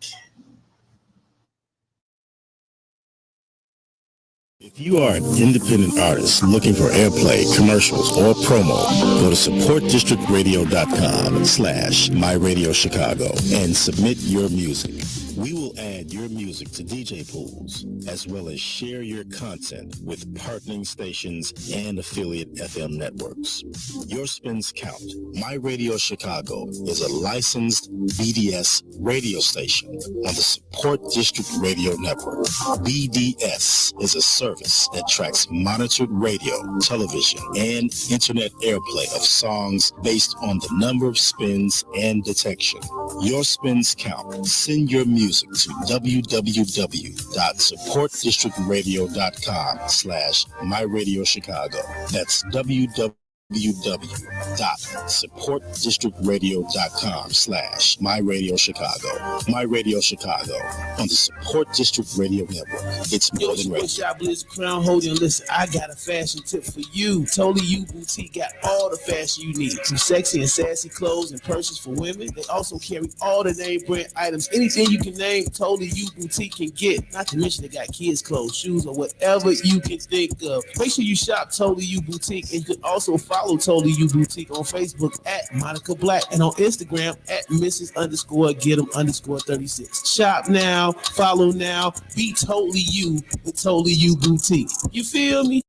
If you are an independent artist looking for airplay, commercials, or promo, go to supportdistrictradio.com/MyRadioChicago and submit your music. We will add your music to DJ pools, as well as share your content with partnering stations and affiliate FM networks. Your spins count. My Radio Chicago is a licensed BDS radio station on the Support District Radio Network. BDS is a service that tracks monitored radio, television, and internet airplay of songs based on the number of spins and detection. Your spins count. Send your music to www.supportdistrictradio.com/MyRadioChicago. That's www.supportdistrictradio.com/MyRadioChicago. My Radio Chicago on the Support District Radio Network. It's more than radio. Shop Liz Crown Holding. Listen, I got a fashion tip for you. Totally You Boutique got all the fashion you need. Some sexy and sassy clothes and purses for women. They also carry all the name brand items. Anything you can name, Totally You Boutique can get. Not to mention they got kids' clothes, shoes, or whatever you can think of. Make sure you shop Totally You Boutique, and you can also follow Totally You Boutique on Facebook at Monica Black and on Instagram at Mrs._Getem_36. Shop now, follow now, be totally you with Totally You Boutique. You feel me?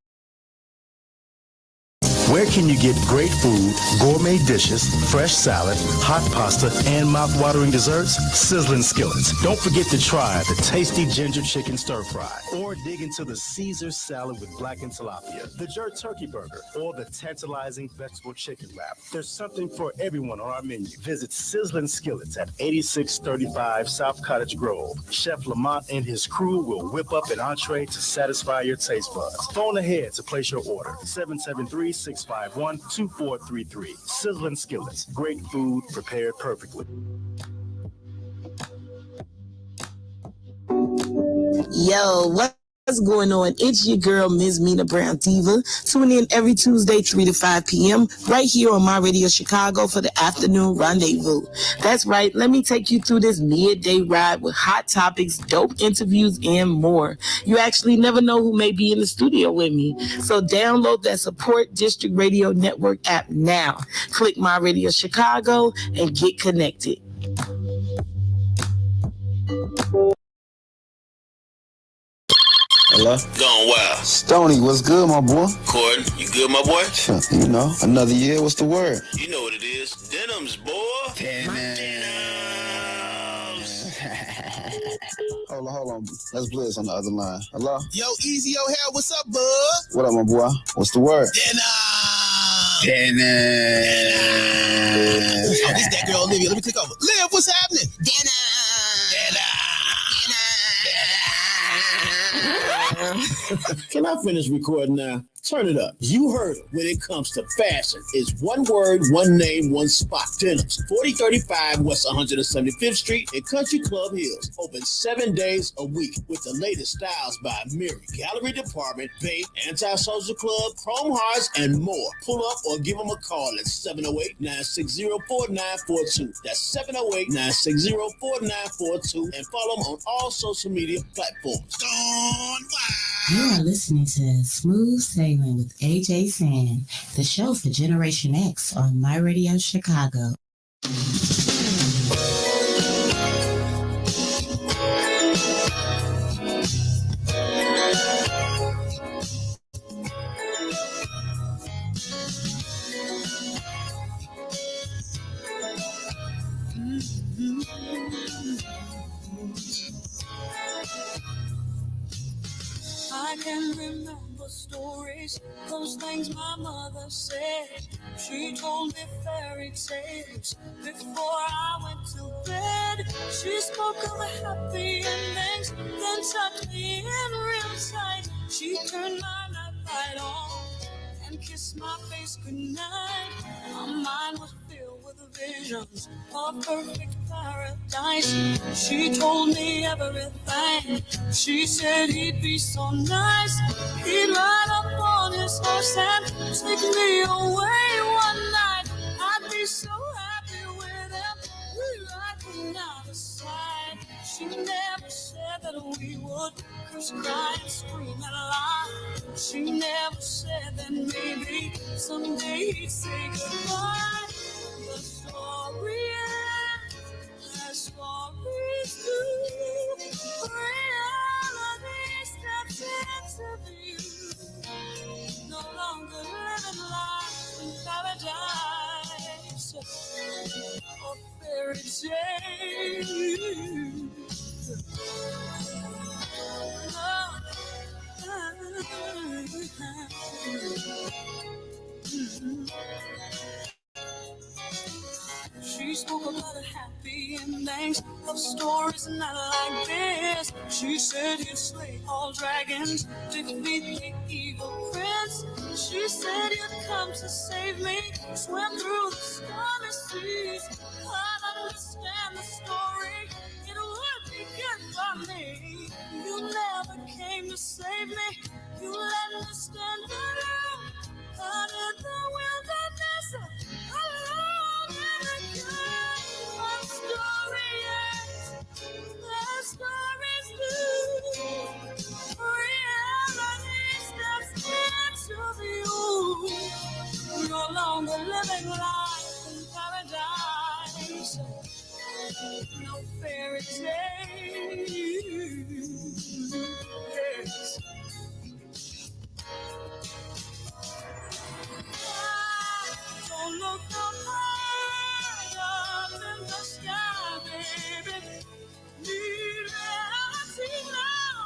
Where can you get great food, gourmet dishes, fresh salad, hot pasta, and mouth-watering desserts? Sizzling Skillets. Don't forget to try the tasty ginger chicken stir fry, or dig into the Caesar salad with blackened tilapia, the jerk turkey burger, or the tantalizing vegetable chicken wrap. There's something for everyone on our menu. Visit Sizzling Skillets at 8635 South Cottage Grove. Chef Lamont and his crew will whip up an entree to satisfy your taste buds. Phone ahead to place your order. 773-651-2433. Sizzling Skillets. Great food prepared perfectly. Yo, what's going on? It's your girl, Ms. Mina Brown Diva. Tune in every Tuesday, 3 to 5 p.m. right here on My Radio Chicago for the afternoon rendezvous. That's right. Let me take you through this midday ride with hot topics, dope interviews, and more. You actually never know who may be in the studio with me. So download that Support District Radio Network app now. Click My Radio Chicago and get connected. Hello? Going well. Stoney, what's good, my boy? Gordon, you good, my boy? You know, another year, what's the word? You know what it is. Denims, boy. Hold on. Let's Blizz on the other line. Hello? Yo, Easy O'Hare, what's up, bud? What up, my boy? What's the word? Dennis. Oh, this that girl Olivia. Let me click over. Liv, what's happening? Can I finish recording now? Turn it up. You heard it. When it comes to fashion, it's one word, one name, one spot. Dennis, 4035 West 175th Street in Country Club Hills. Open 7 days a week with the latest styles by Miri, Gallery Department, Babe, Anti-Social Club, Chrome Hearts, and more. Pull up or give them a call at 708-960-4942. That's 708-960-4942. And follow them on all social media platforms. You are listening to Smooth Sailing with AJ Sand, the show for Generation X on My Radio Chicago. I can remember stories, those things my mother said. She told me fairy tales before I went to bed. She spoke of the happy endings, then tucked me in real tight. She turned my nightlight on and kissed my face goodnight. My mind was filled with visions of perfect paradise. She told me everything. She said he'd be so nice. He'd ride up on his horse and take me away one night. I'd be so happy with him. We'd ride from now to side. She never said that we would curse, cry, and scream and lie. She never said that maybe someday he'd say goodbye. The story ends as stories do. Reality steps into view. No longer living life in paradise or fairy She spoke about the happy endings of stories not like this. She said he'd slay all dragons, defeat the evil prince. She said he'd come to save me, swim through the stormy seas. I'd understand the story, it would be good for me. You never came to save me, you let me stand alone. Out in the wilderness, alone in the dark. Our story ends, the stories do. Reality steps into view. No longer living life in paradise. No fairy tales. Yes. Don't look no high up in the sky, baby. Need reality now.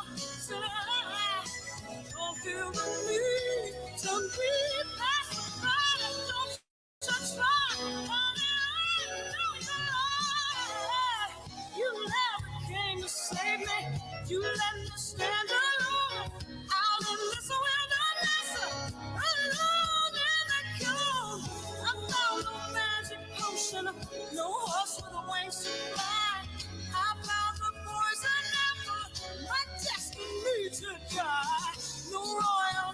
Don't feel the need to be pacified. Don't touch fire. You never came to save me. You let me stand alone out in this wilderness, alone in the cold. I found no magic potion, no horse with wings to fly. I found the poison apple, my destiny to die. No royal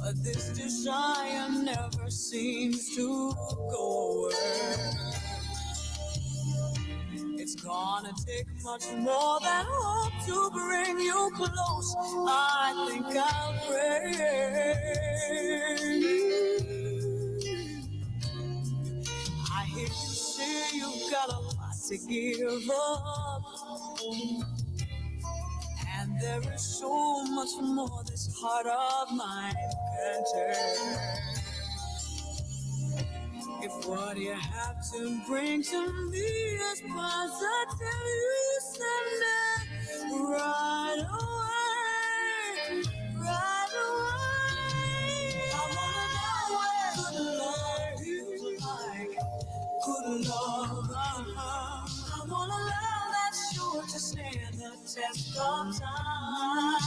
But this desire never seems to go away. It's gonna take much more than hope to bring you close. I think I'll pray. I hear you say you've got a lot to give up. And there is so much more this heart of mine can take. If what you have to bring to me is positive, you send it right away, right away. I wanna know what good love feels like, good love. I want a love that's sure to stand the test of time.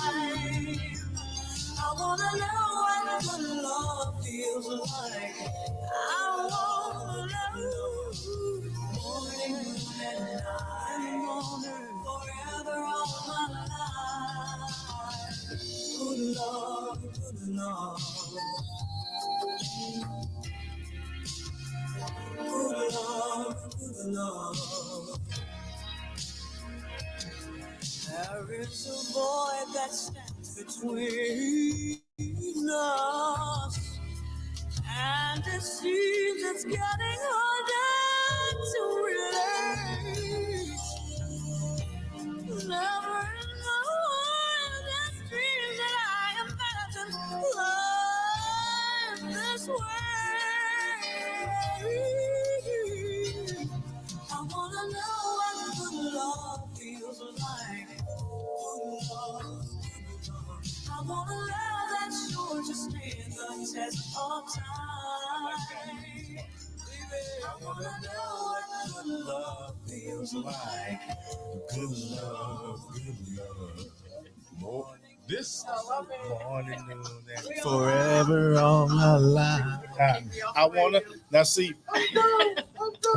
I wanna know what good love feels like. I wanna know morning and night, morning forever all my life. Good love, good love. Good love, good love. There is a void that stands between us, and it seems it's getting harder to relate. Never in the wildest dreams that I imagined life this way. I wanna know what good love feels like. Good love, good love. I want a love that's sure to stand the test of time. Baby, I wanna know what good love feels like. Good love, good love. More this morning, noon, and forever all my life. I wanna now see.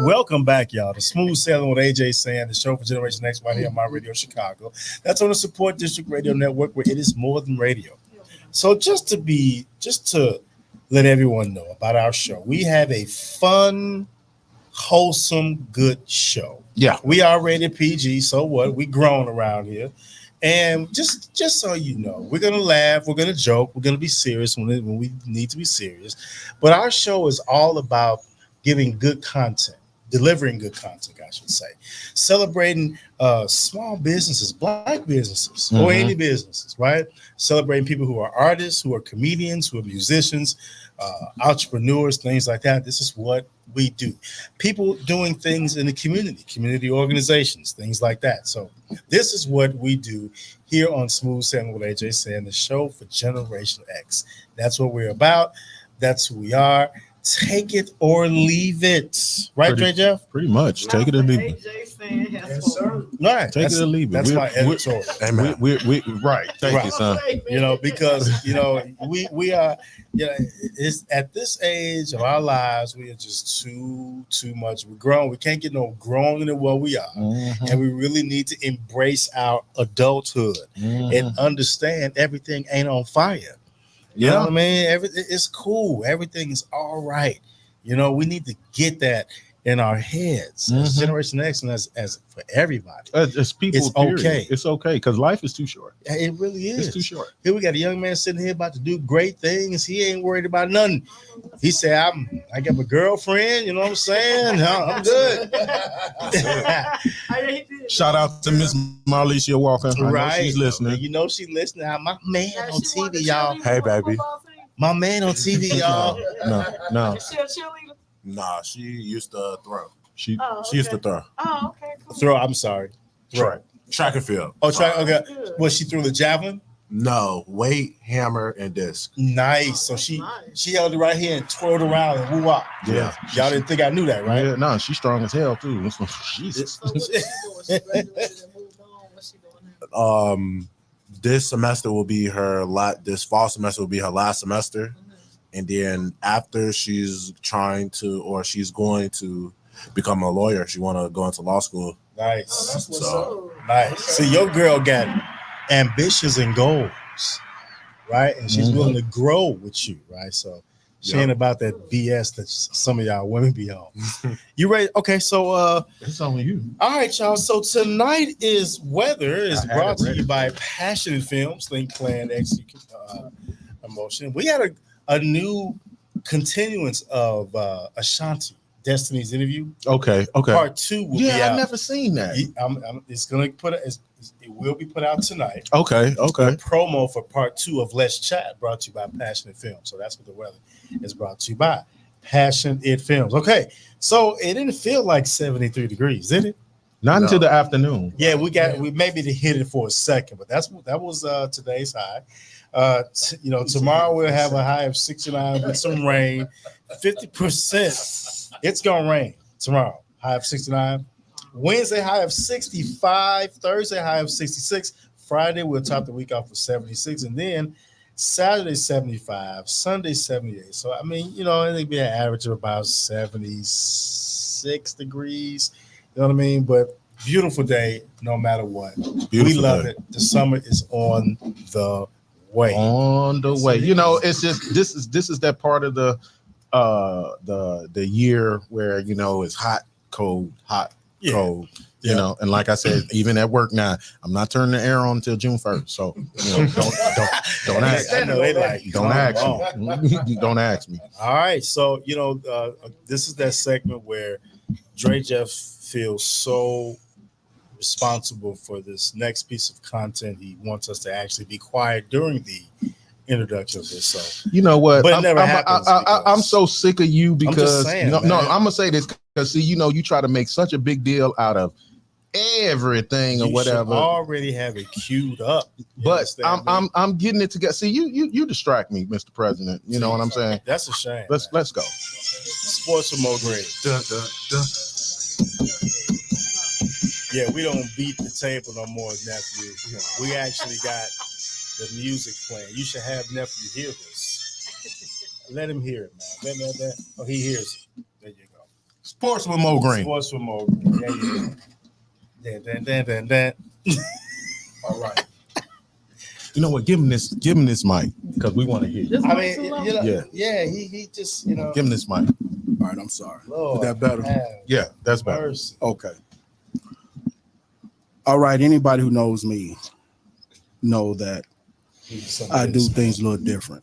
Welcome back, y'all, to Smooth Sailing with AJ Sand, the show for Generation X right here on My Radio Chicago. That's on the Support District Radio Network, where it is more than radio. So just to let everyone know about our show, we have a fun, wholesome, good show. Yeah, we are rated PG. So what? We grown around here. And just so you know, we're gonna laugh, we're gonna joke, we're gonna be serious when we need to be serious. But our show is all about giving good content, delivering good content, I should say. Celebrating small businesses, Black businesses, or any businesses, right? Celebrating people who are artists, who are comedians, who are musicians, entrepreneurs, things like that. This is what we do. People doing things in the community organizations, things like that. So this is what we do here on Smooth Sailing with AJ San, the show for Generation X. That's what we're about. That's who we are. Take it or leave it. Right, Dre Jeff? Pretty much. Take it or leave it. Yes, sir. Right. Take it or leave it. That's my editorial. We right. Thank you, son. You know, because we are, it's at this age of our lives, we are just too much. We're grown. We can't get no grown than what we are, and we really need to embrace our adulthood and understand everything ain't on fire. You know what I mean? Everything is cool. Everything is all right. You know, we need to get that in our heads as Generation X and as for everybody. As people, it's okay. It's okay because life is too short. It really is. It's too short. Here we got a young man sitting here about to do great things. He ain't worried about nothing. He said, I got my girlfriend. You know what I'm saying? I'm good. Shout out to Miss Marlicia Walker. I know she's listening. You know she's listening. My man on TV, y'all. Hey, baby. My man on TV, y'all. No. Is she a cheerleader? Nah, she used to throw. She used to throw. Oh, okay. Cool. Throw. I'm sorry. Throw. Track and field. Oh, track. Okay. Was she threw the javelin? No, weight, hammer, and disc. Nice. So she held it right here and twirled around and woo wop. Yeah. Y'all didn't think I knew that, right? Yeah, no, she's strong as hell too. Jesus. This semester will be her this fall semester will be her last semester. And then after she's going to become a lawyer. She want to go into law school. Nice. Nice. See, your girl got ambitions and goals, right? And she's willing to grow with you, right? So she ain't about that BS that some of y'all women be on. You ready? Okay, so it's on you. All right, y'all. So tonight weather is brought to you by Passionate Films, Think, Plan, Execute, Emotion. We had a new continuance of Ashanti, Destiny's Interview. Okay. Part 2 will be out. I've never seen that. It will be put out tonight. Okay. The promo for part 2 of Let's Chat brought to you by Passionate Films. So that's what the weather is brought to you by Passionate Films. Okay, so it didn't feel like 73 degrees, did it? Not until the afternoon. Yeah, we maybe to hit it for a second, but that was today's high. Tomorrow we'll have a high of 69 with some rain. 50%. It's gonna rain tomorrow. High of 69. Wednesday high of 65. Thursday high of 66. Friday we'll top the week off with 76, and then Saturday 75. Sunday 78. So I mean, it'll be an average of about 76 degrees. You know what I mean? But beautiful day, no matter what. We love it. The summer is on the way. On the way. It's just this is that part of the year where it's hot, cold, cold. And like I said, even at work now, I'm not turning the air on until June 1st. So don't ask me. Don't ask me. Don't ask me. All right. So this is that segment where Dre Jeff feels so responsible for this next piece of content. He wants us to actually be quiet during the introduction of this. So you know what? But it never happens. I'm so sick of you because saying, I'm gonna say this because you try to make such a big deal out of everything or whatever. Already have it queued up, but I'm getting it together. See, you distract me, Mr. President. You know what I'm saying? That's a shame. Let's go. Sports with Mo Green. Yeah, we don't beat the table no more, nephew. We actually got the music playing. You should have nephew hear this. Let him hear it, man. Let. Oh, he hears it. There you go. Sports with Mo Green. Sports with Mo Green. There you go. Dan. All right. You know what? Give him this mic because we want to hear you. I mean, yeah. He just, Give him this mic. All right, I'm sorry. Lord, is that better? Yeah, that's better. Mercy. Okay. All right. Anybody who knows me know that I do things a little different.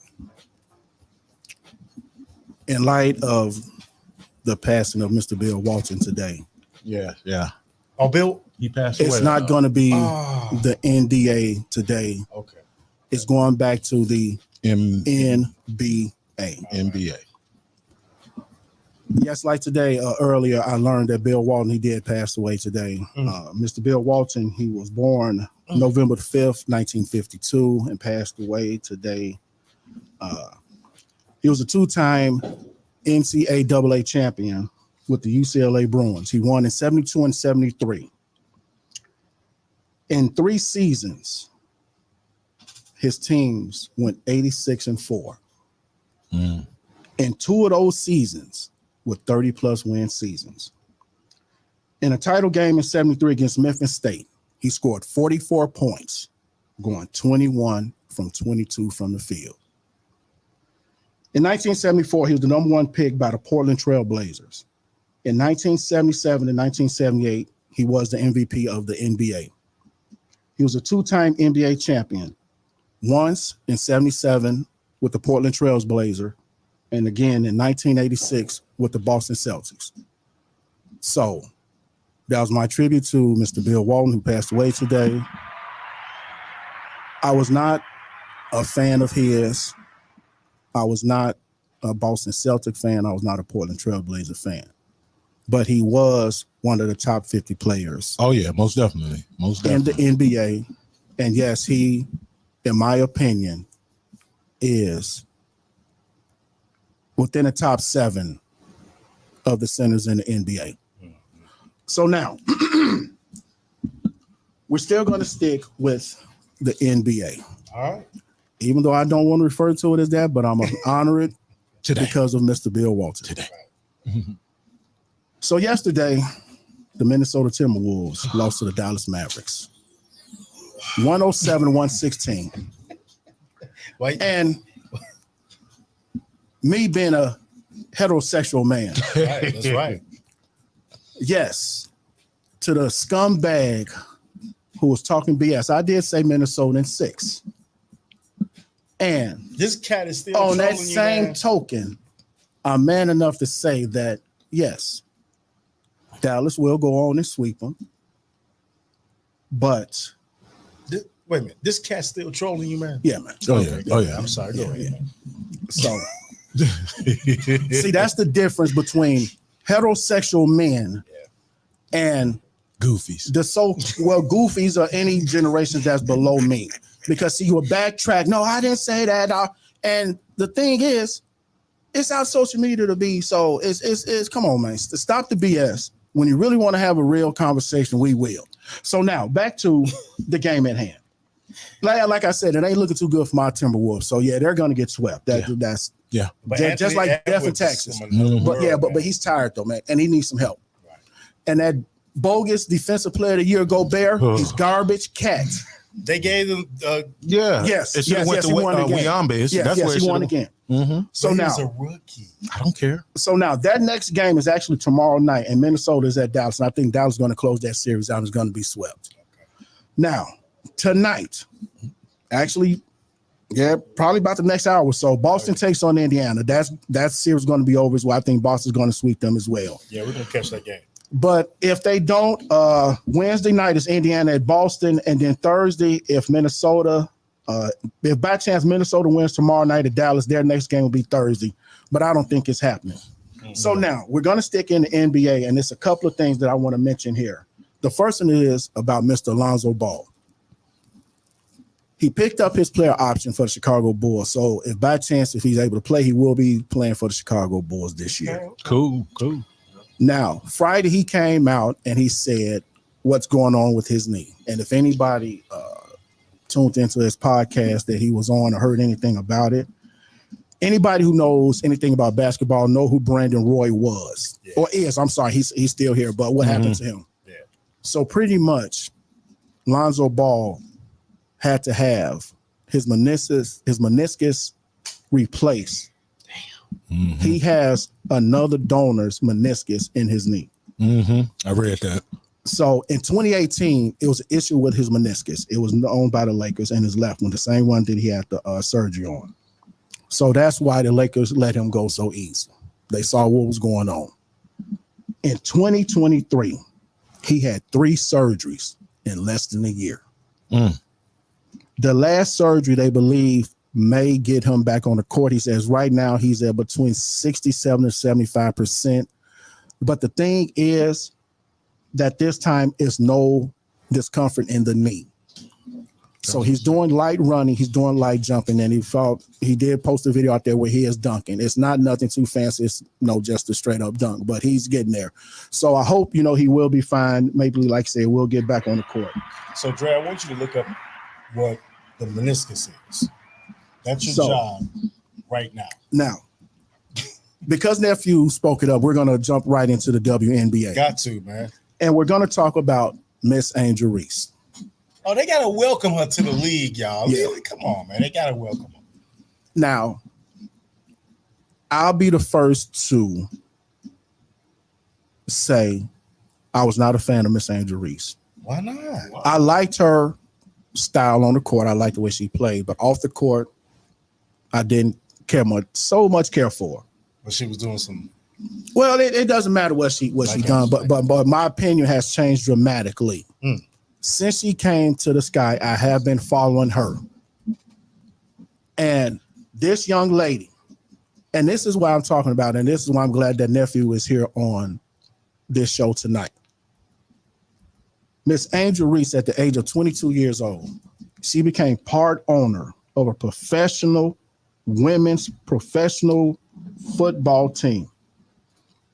In light of the passing of Mr. Bill Walton today. Yeah. Oh, Bill? He passed away. It's not going to be Oh. the NDA today. Okay. It's going back to the NBA. NBA. Yes, like today, earlier, I learned that Bill Walton, he did pass away today. Mr. Bill Walton, he was born November the 5th, 1952, and passed away today. He was a two-time NCAA champion with the UCLA Bruins. He won in 72 and 73. In 3 seasons, his teams went 86-4. In 2 of those seasons with 30-plus win seasons. In a title game in 73 against Memphis State, he scored 44 points, going 21 from 22 from the field. In 1974, he was the number 1 pick by the Portland Trail Blazers. In 1977 and 1978, he was the MVP of the NBA. He was a 2-time NBA champion, once in 77 with the Portland Trail Blazers, and again in 1986 with the Boston Celtics. So that was my tribute to Mr. Bill Walton, who passed away today. I was not a fan of his. I was not a Boston Celtic fan. I was not a Portland Trail Blazer fan. But he was one of the top 50 players. Oh, yeah, most definitely. In the NBA. And yes, he, in my opinion, is within the top 7 of the centers in the NBA. So now, we're still going to stick with the NBA. All right. Even though I don't want to refer to it as that, but I'm going to honor it today because of Mr. Bill Walton. Today. So yesterday, the Minnesota Timberwolves lost to the Dallas Mavericks. 107-116. And me being a heterosexual man. Right, that's right. Yes, to the scumbag who was talking BS. I did say Minnesota in 6. And this cat is still on that trolling you, same man. token, I'm man enough to say that, yes, Dallas will go on and sweep them. But wait a minute, this cat's still trolling you, man? Yeah, man. Oh, yeah. Oh, yeah. I'm sorry. Go ahead, man. So, see, that's the difference between heterosexual men and goofies. Goofies are any generation that's below me. Because see, you will backtrack. No, I didn't say that. And the thing is, it's our social media to be. So it's come on, man. Stop the BS. When you really want to have a real conversation, we will. So now back to the game at hand. Like I said, it ain't looking too good for my Timberwolves. So yeah, they're gonna get swept. That's just like Death in Texas. But he's tired though, man, and he needs some help. Right. And that bogus defensive player of the year, Gobert, he's garbage cat. They gave him Yes, he won again. He won again. So now he's a rookie. I don't care. So now that next game is actually tomorrow night, and Minnesota is at Dallas, and I think Dallas is going to close that series out and is going to be swept. Okay. Now tonight, actually, probably about the next hour or so, Boston takes on Indiana. That series is going to be over as well. I think Boston's going to sweep them as well. Yeah, we're going to catch that game. But if they don't, Wednesday night is Indiana at Boston, and then Thursday, if by chance Minnesota wins tomorrow night at Dallas, their next game will be Thursday. But I don't think it's happening. Mm-hmm. So now we're going to stick in the NBA, and there's a couple of things that I want to mention here. The first one is about Mr. Lonzo Ball. He picked up his player option for the Chicago Bulls. So if by chance, if he's able to play, he will be playing for the Chicago Bulls this year. Cool. Now, Friday, he came out and he said what's going on with his knee. And if anybody tuned into his podcast that he was on or heard anything about it, anybody who knows anything about basketball know who Brandon Roy was. Yeah. Or is. I'm sorry, he's still here, but what happened to him? Yeah. So pretty much, Lonzo Ball had to have his meniscus replaced. Mm-hmm. He has another donor's meniscus in his knee. I read that. So in 2018, it was an issue with his meniscus. It was owned by the Lakers, and his left one, the same one that he had the surgery on. So that's why the Lakers let him go so easy. They saw what was going on. In 2023, he had 3 surgeries in less than a year. The last surgery, they believe, may get him back on the court. He says right now he's at between 67 and 75%. But the thing is that this time is no discomfort in the knee. So he's doing light running, he's doing light jumping, and he did post a video out there where he is dunking. It's not nothing too fancy, it's just a straight up dunk, but he's getting there. So I hope, he will be fine. Maybe, like I said, we'll get back on the court. So, Dre, I want you to look up what the meniscus is. That's your job right now. Now, because nephew spoke it up, we're going to jump right into the WNBA. Got to, man. And we're going to talk about Miss Angel Reese. Oh, they got to welcome her to the league, y'all. Yeah. Really? Come on, man. They got to welcome her. Now, I'll be the first to say I was not a fan of Miss Angel Reese. Why not? I liked her style on the court. I liked the way she played, but off the court, I didn't so much care for her. But she was doing some. Well, it doesn't matter what she done, but my opinion has changed dramatically. Since she came to the Sky, I have been following her. And this young lady, and this is why I'm talking about, and this is why I'm glad that nephew is here on this show tonight. Miss Angel Reese, at the age of 22 years old, she became part owner of a women's professional football team.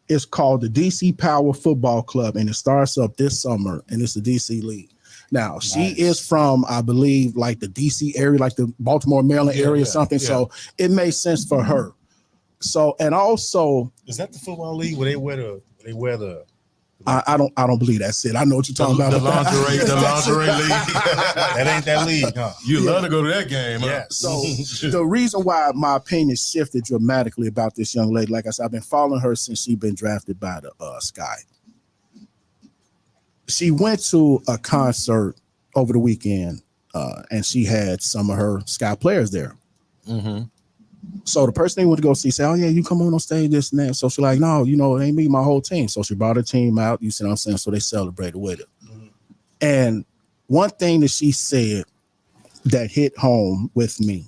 It's called the DC Power Football Club, and it starts up this summer, and it's the DC League. Now, she is from, I believe, like the DC area, like the Baltimore, Maryland area or something. Yeah. So it made sense for her. So, and also, is that the football league where they wear the I don't believe that's it. I know what you're talking about. The lingerie league. That ain't that league, huh? You love to go to that game, huh? Yeah. So the reason why my opinion shifted dramatically about this young lady, like I said, I've been following her since she's been drafted by the Sky. She went to a concert over the weekend, and she had some of her Sky players there. Mm-hmm. So the person they went to go see said, "Oh yeah, you come on stage, this and that." So she's like, "No, it ain't me, my whole team." So she brought her team out. You see what I'm saying? So they celebrated with it. Mm-hmm. And one thing that she said that hit home with me,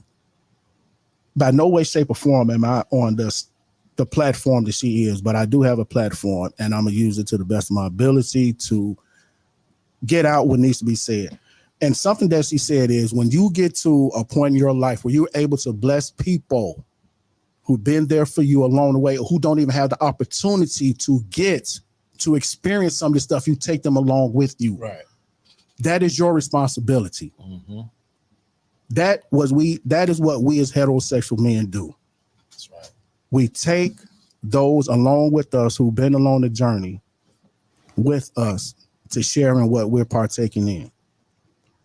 by no way, shape, or form am I on the platform that she is, but I do have a platform, and I'm gonna use it to the best of my ability to get out what needs to be said. And something that she said is, when you get to a point in your life where you're able to bless people who've been there for you along the way, or who don't even have the opportunity to get to experience some of this stuff, you take them along with you. Right. That is your responsibility. Mm-hmm. That is what we as heterosexual men do. That's right. We take those along with us who've been along the journey with us to share in what we're partaking in.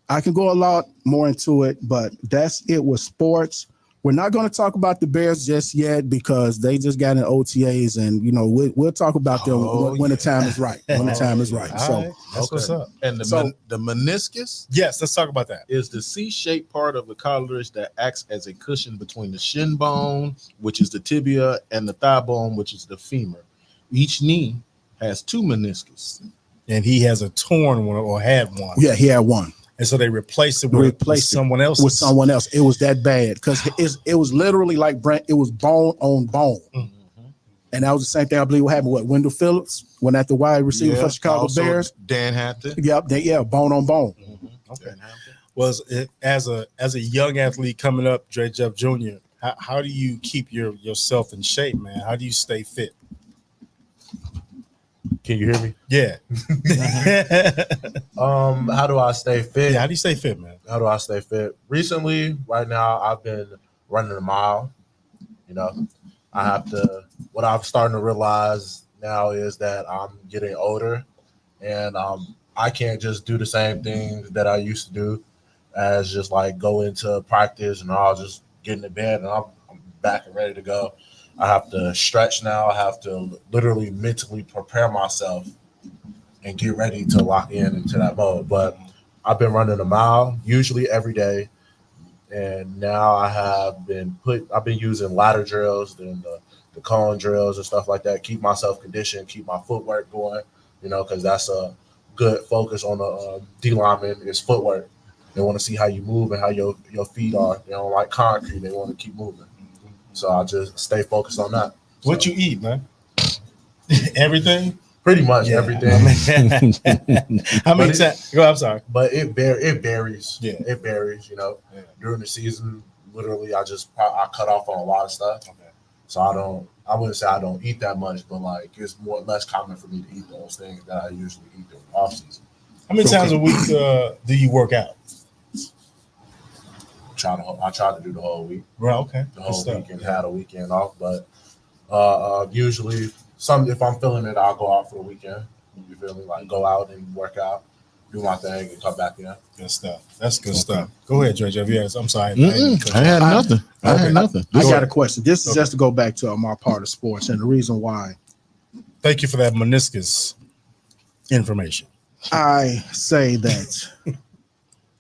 I can go a lot more into it, but that's it with sports. We're not going to talk about the Bears just yet because they just got in OTAs, and we'll talk about them when the time is right. When the time is right. So right. That's what's up. And the meniscus, yes, let's talk about that. Is the C-shaped part of the cartilage that acts as a cushion between the shin bone, which is the tibia, and the thigh bone, which is the femur. Each knee has 2 meniscus. And he has a torn one, or had one. Yeah, he had one. And so they replaced it with someone else. With someone else. It was that bad because it was literally like it was bone on bone. Mm-hmm. And that was the same thing, I believe, what happened. Wendell Phillips went at the wide receiver for Chicago Bears. Dan Hampton. Yep, bone on bone. Mm-hmm. Okay. Was it, as a young athlete coming up, Dre Jeff Jr., how do you keep yourself in shape, man? How do you stay fit? Can you hear me? Yeah. How do I stay fit? Yeah, how do you stay fit, man? How do I stay fit? Recently, right now, I've been running a mile. I have to. What I'm starting to realize now is that I'm getting older, and I can't just do the same thing that I used to do, as just like go into practice and I'll just get in the bed and I'm back and ready to go. I have to stretch now. I have to literally mentally prepare myself and get ready to lock into that mode. But I've been running a mile usually every day. And now I've been using ladder drills and the cone drills and stuff like that. Keep myself conditioned, keep my footwork going, because that's a good focus on the D lineman is footwork. They want to see how you move and how your feet are. They don't like concrete. They want to keep moving. So I just stay focused on that. What you eat, man? Everything? Pretty much everything. How many times? I'm sorry. But it varies. Yeah. It varies, During the season, literally, I cut off on a lot of stuff. Okay. So I wouldn't say I don't eat that much, but like it's less common for me to eat those things that I usually eat during the off season. How many times a week do you work out? I try to do the whole week. Right, okay. The whole week and had a weekend off. But usually if I'm feeling it, I'll go out for the weekend. You feel me? Like go out and work out, do my thing and come back in. Good stuff. That's good stuff. Go ahead, Dredge. I'm sorry. I had nothing. I had nothing. I got a question. This is just to go back to my part of sports and the reason why. Thank you for that meniscus information. I say that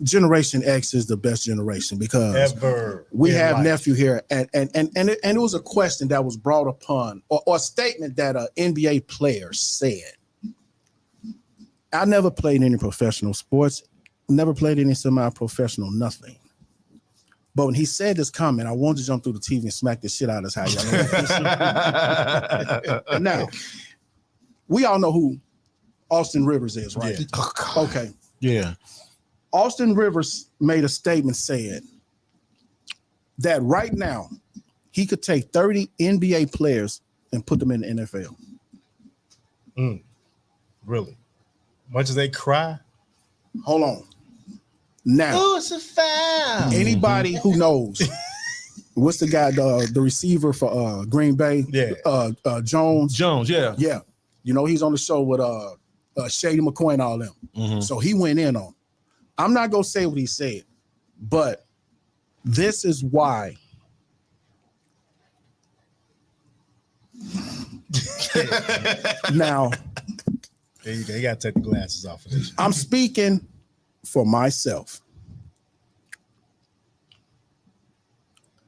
Generation X is the best generation because Ever we in have life. nephew here, and it was a question that was brought upon, or a statement that an NBA player said. I never played any professional sports, never played any semi-professional, nothing. But when he said this comment, I wanted to jump through the TV and smack the shit out of his house. Now, we all know who Austin Rivers is, right? Yeah. Okay. Yeah. Austin Rivers made a statement saying that right now he could take 30 NBA players and put them in the NFL. Really? Much as they cry? Hold on. Now, it's a foul. anybody who knows what's the guy, the receiver for Green Bay? Yeah. Jones. Yeah. Yeah. He's on the show with Shady McCoy and all them. Mhm. So he went in on him. I'm not going to say what he said, but this is why. Now, There you go. You got to take the glasses off of this. I'm speaking for myself.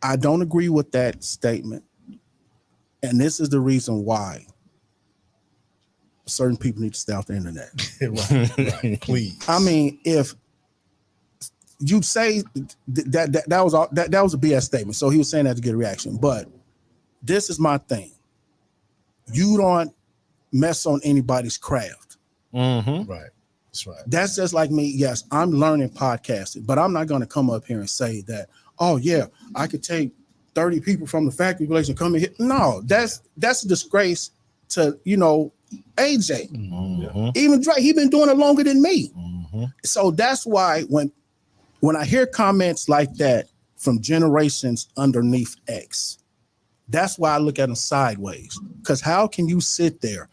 I don't agree with that statement. And this is the reason why certain people need to stay off the internet. right. Please. I mean, if you say that was a BS statement, so he was saying that to get a reaction. But this is my thing: you don't mess on anybody's craft. Mm-hmm. Right. That's right. That's just like me. Yes, I'm learning podcasting, but I'm not going to come up here and say that, oh yeah, I could take 30 people from the factory place and come in here. No, that's a disgrace to AJ. Mm-hmm. Even Drake, he been doing it longer than me. Mm-hmm. So that's why when I hear comments like that from generations underneath X, that's why I look at them sideways. Because how can you sit there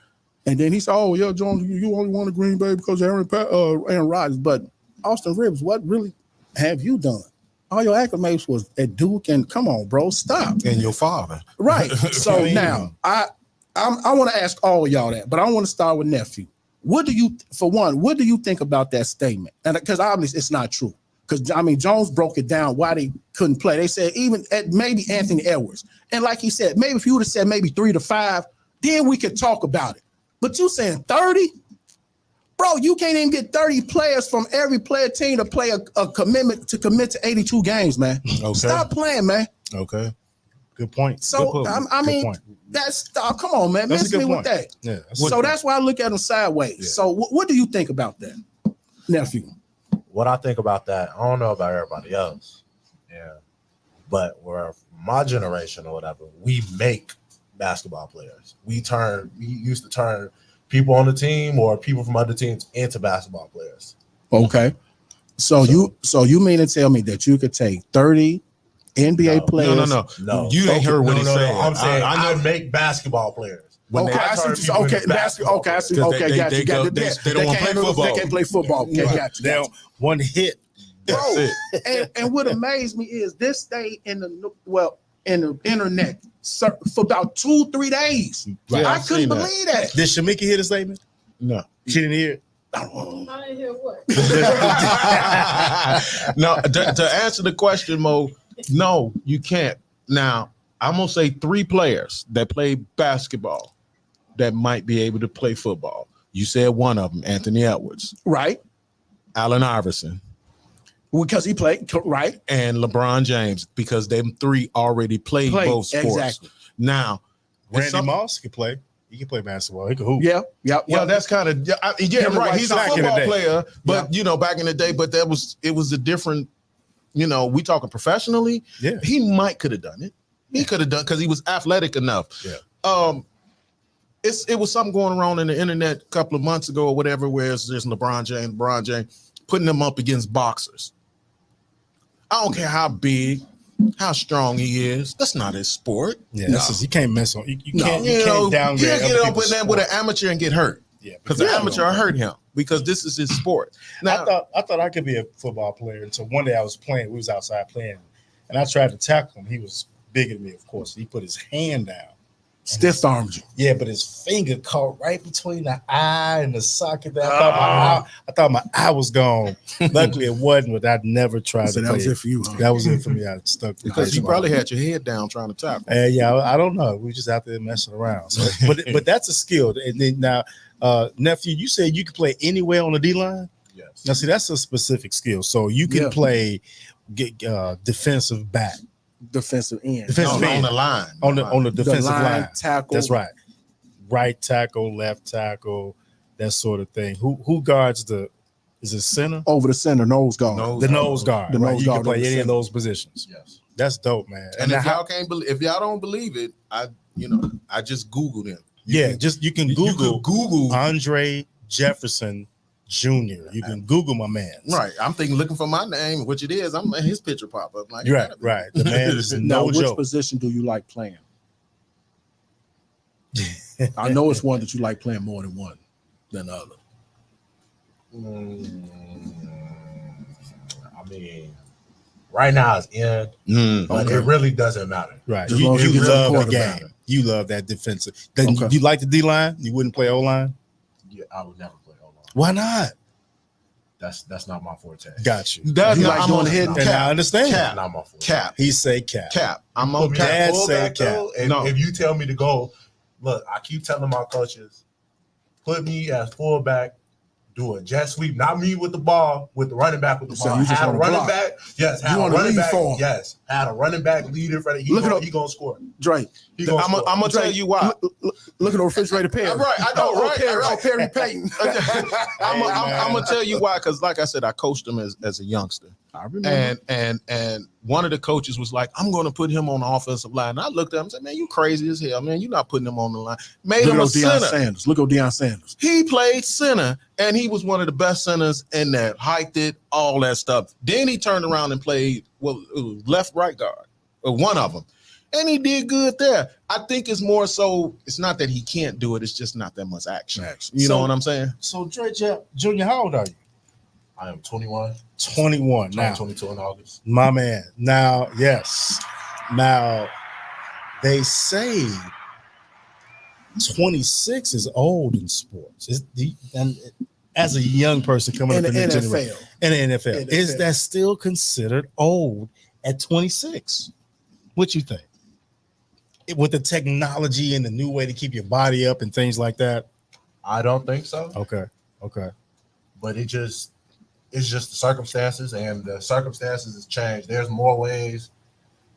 and then he said, "Oh yeah, Jones, you only want a Green Bay because Aaron Rodgers." But Austin Rivers, what really have you done? All your acclimates was at Duke, and come on, bro, stop. And your father, Right. So now I want to ask all of y'all that, but I want to start with nephew. What do you think about that statement? And because obviously it's not true. Because Jones broke it down why they couldn't play. They said even at maybe Anthony Edwards, and like he said, maybe if you would have said maybe 3 to 5, then we could talk about it. But you saying 30? Bro, you can't even get 30 players from every player team to play a commit to 82 games, man. Okay. Stop playing, man. Okay. Good point. So Good point. come on, man. That's a Miss good me point. with that. Yeah. So that's why I look at them sideways. Yeah. So what do you think about that, nephew? What I think about that, I don't know about everybody else. Yeah. But where my generation or whatever, we make basketball players. We used to turn people on the team or people from other teams into basketball players. Okay. So you mean to tell me that you could take 30 NBA players? No. You ain't heard what he said. I'm saying I I make basketball players. Okay, I see what you said. Okay, basketball. Okay, I see. Okay, got you. They don't wanna play football. They can't play football. Okay, got you. Now, one hit. Bro, and what amazed me is this stayed in the internet for about 2-3 days. Right. I I've couldn't seen that. believe that. Did Shamika hear the statement? No. She didn't hear it. I didn't hear what. No, to answer the question, Mo, no, you can't. Now, I'm gonna say 3 players that play basketball that might be able to play football. You said one of them, Anthony Edwards, right? Allen Iverson, because he played right, and LeBron James, because them 3 already played both sports. Exactly. Now, Randy Moss can play. He can play basketball. He can hoop. Yeah. Well, that's kind of right. He's a football player, but back in the day, but it was a different. We talking professionally. Yeah, he might could have done it. He could have done because he was athletic enough. Yeah. It was something going around in the internet a couple of months ago or whatever, where there's LeBron James putting them up against boxers. I don't care how big, how strong he is. That's not his sport. Yeah, you can't mess on. You can't downgrade. You can't get up with an amateur and get hurt. Yeah, because the amateur hurt him because this is his sport. Now, I thought I could be a football player until one day I was playing. We was outside playing, and I tried to tackle him. He was bigger than me, of course. He put his hand down. Stiff armed you. Yeah, but his finger caught right between the eye and the socket. I thought my eye was gone. Luckily, it wasn't, but I'd never tried to that play. was it for you. Huh? That was it for me. I stuck because you probably had your head down trying to tackle. Yeah, I don't know. We just out there messing around. So, but that's a skill. And then now, nephew, you said you can play anywhere on the D line. Yes. Now, see, that's a specific skill. So you can play defensive back. Defensive end. Defensive end. On the line. On the defensive line. Tackle. That's right. Right tackle, left tackle, that sort of thing. Who guards is it center? Over the center, nose guard. Nose guard. The right? nose You guard can play over any the of those positions. Yes. That's dope, man. And if y'all don't believe it, I just Googled him. You can Google Andre Jefferson Jr. You can Google my man. Right. I'm looking for my name, which it is. I'm his picture pop up. Like, right. The man is now, no which joke. position do you like playing? I know it's one that you like playing more than one than the other. I mean, right now it's in, but it really doesn't matter. Right. Just You long as you love get the the game. quarterback. You love that defensive. Then you like the D line? You wouldn't play O line? Yeah, I would never play O-line. Why not? That's not my forte. Got you. That's You not, like I'm doing on the hidden And cap. I understand. Cap. Not my forte. Cap. He say cap. Cap. I'm on Put me cap. Dad at fullback, say cap. though, and No. if you tell me to go, look, I keep telling my coaches, put me as fullback, do a jet sweep, not me with the ball, with the running back with the So ball. you just Had a wanna running block. back, yes. Had You a wanna running lead back, for him. yes. Had a running back lead in front of he gonna score. Drake, He gonna I'm score. gonna tell you why. look at the refrigerator Perry. Right, I know, right, Perry, right. Perry Payton. I'm gonna tell you why, because like I said, I coached him as a youngster. I remember. And one of the coaches was like, I'm going to put him on the offensive line. And I looked at him and said, man, you crazy as hell, man. You're not putting him on the line. Made Look him a at Deion center. Sanders. Look at Deion Sanders. He played center, and he was one of the best centers in there. Hiked it, all that stuff. Then he turned around and played left, right guard, or one of them. And he did good there. I think it's more so, it's not that he can't do it, it's just not that much action. You know what I'm saying? So Dre Jr., how old are you? I am 21. 21 now. 22 in August. My man. Now, yes. Now, they say 26 is old in sports. And as a young person coming In up the in the NFL. generation, in the NFL, is that still considered old at 26? What you think? With the technology and the new way to keep your body up and things like that? I don't think so. Okay. But it's just the circumstances, and the circumstances has changed. There's more ways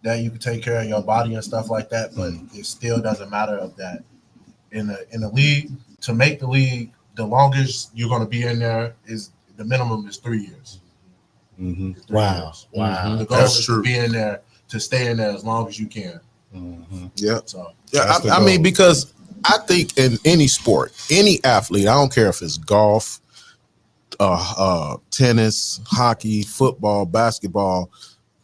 that you can take care of your body and stuff like that, but it still doesn't matter of that. In the league, to make the league, the longest you're going to be in there is the minimum is 3 years. Mm-hmm. 3 years. Wow. The goal That's is true. to be in there, to stay in there as long as you can. Mm-hmm. Yeah. So Yeah, I mean, because I think in any sport, any athlete, I don't care if it's golf, tennis, hockey, football, basketball,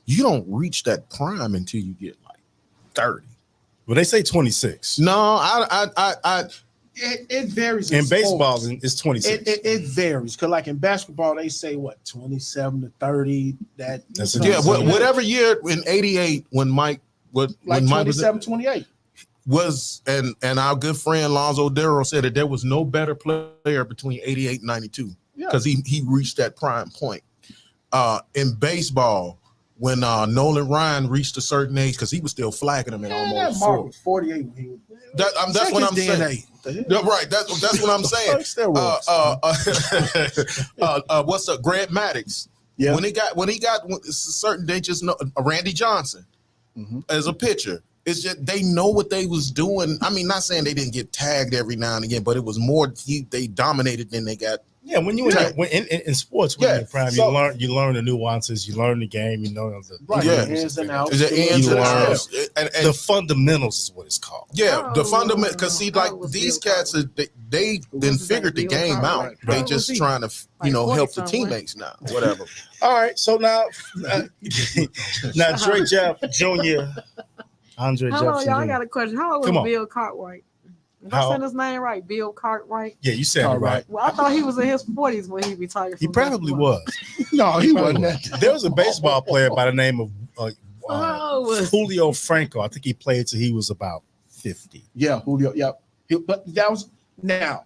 you don't reach that prime until you get like 30. Well, they say 26. No, It varies. In sports. baseball, it's 26. It varies because, like in basketball, they say what 27 to 30. That's you know what I'm saying? whatever year in '88 when Mike like when Mike 27, 28. was and our good friend Lonzo Darrow said that there was no better player between 88 and 92 because he reached that prime point. In baseball, when Nolan Ryan reached a certain age, because he was still flagging him at Man, almost that Mark 40. was 48 when he was. That's what I'm saying. Yeah, right. That's what I'm saying. What's up, Grant Maddox? Yeah. When he got certain, they just know Randy Johnson as a pitcher. It's just they know what they was doing. I mean, not saying they didn't get tagged every now and again, but it was more they dominated than they got. Yeah, when you in sports, when you're in prime, you learn the nuances, you learn the game, you know the ins and outs. The fundamentals is what it's called. Yeah, the fundamental. Because see, like these cats, they then figured the game out. They just trying to help the teammates now. Whatever. All right, so now Dre Jeff Jr. Andre Hello, Jefferson. y'all. I got a question. How old Come was on. Bill Cartwright? Did How- I say his name right? Bill Cartwright. Yeah, you said it right. Well, I thought he was in his 40s when he retired. He from probably baseball. was. No, he wasn't. There was a baseball player by the name of Oh, Julio Franco. I think he played till he was about 50. Yeah, Julio. Yeah, but that was now.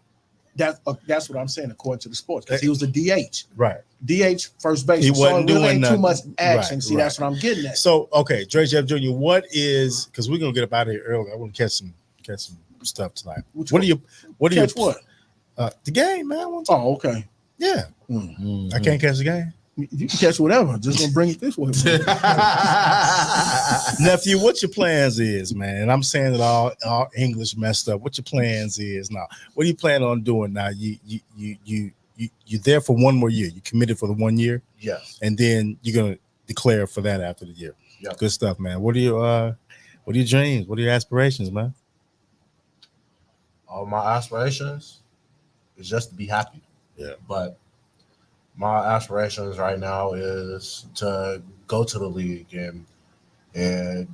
That's what I'm saying according to the sports, because he was a DH. Right. DH first base. He wasn't so it really doing ain't too much nothing. action. Right, See, right. that's what I'm getting at. So, okay, Dre Jeff Jr., what is, because we're gonna get up out of here early. I want to catch some stuff tonight. What do you Catch what? The game, man. Oh, okay. Yeah. I can't catch the game. You can catch whatever. Just gonna bring it this way. Nephew, what your plans is, man? And I'm saying it all English messed up. What your plans is now? What are you planning on doing now? You're there for one more year. You committed for the 1 year. Yes. And then you're gonna declare for that after the year. Yeah. Good stuff, man. What are your dreams? What are your aspirations, man? All my aspirations is just to be happy. Yeah. But my aspirations right now is to go to the league and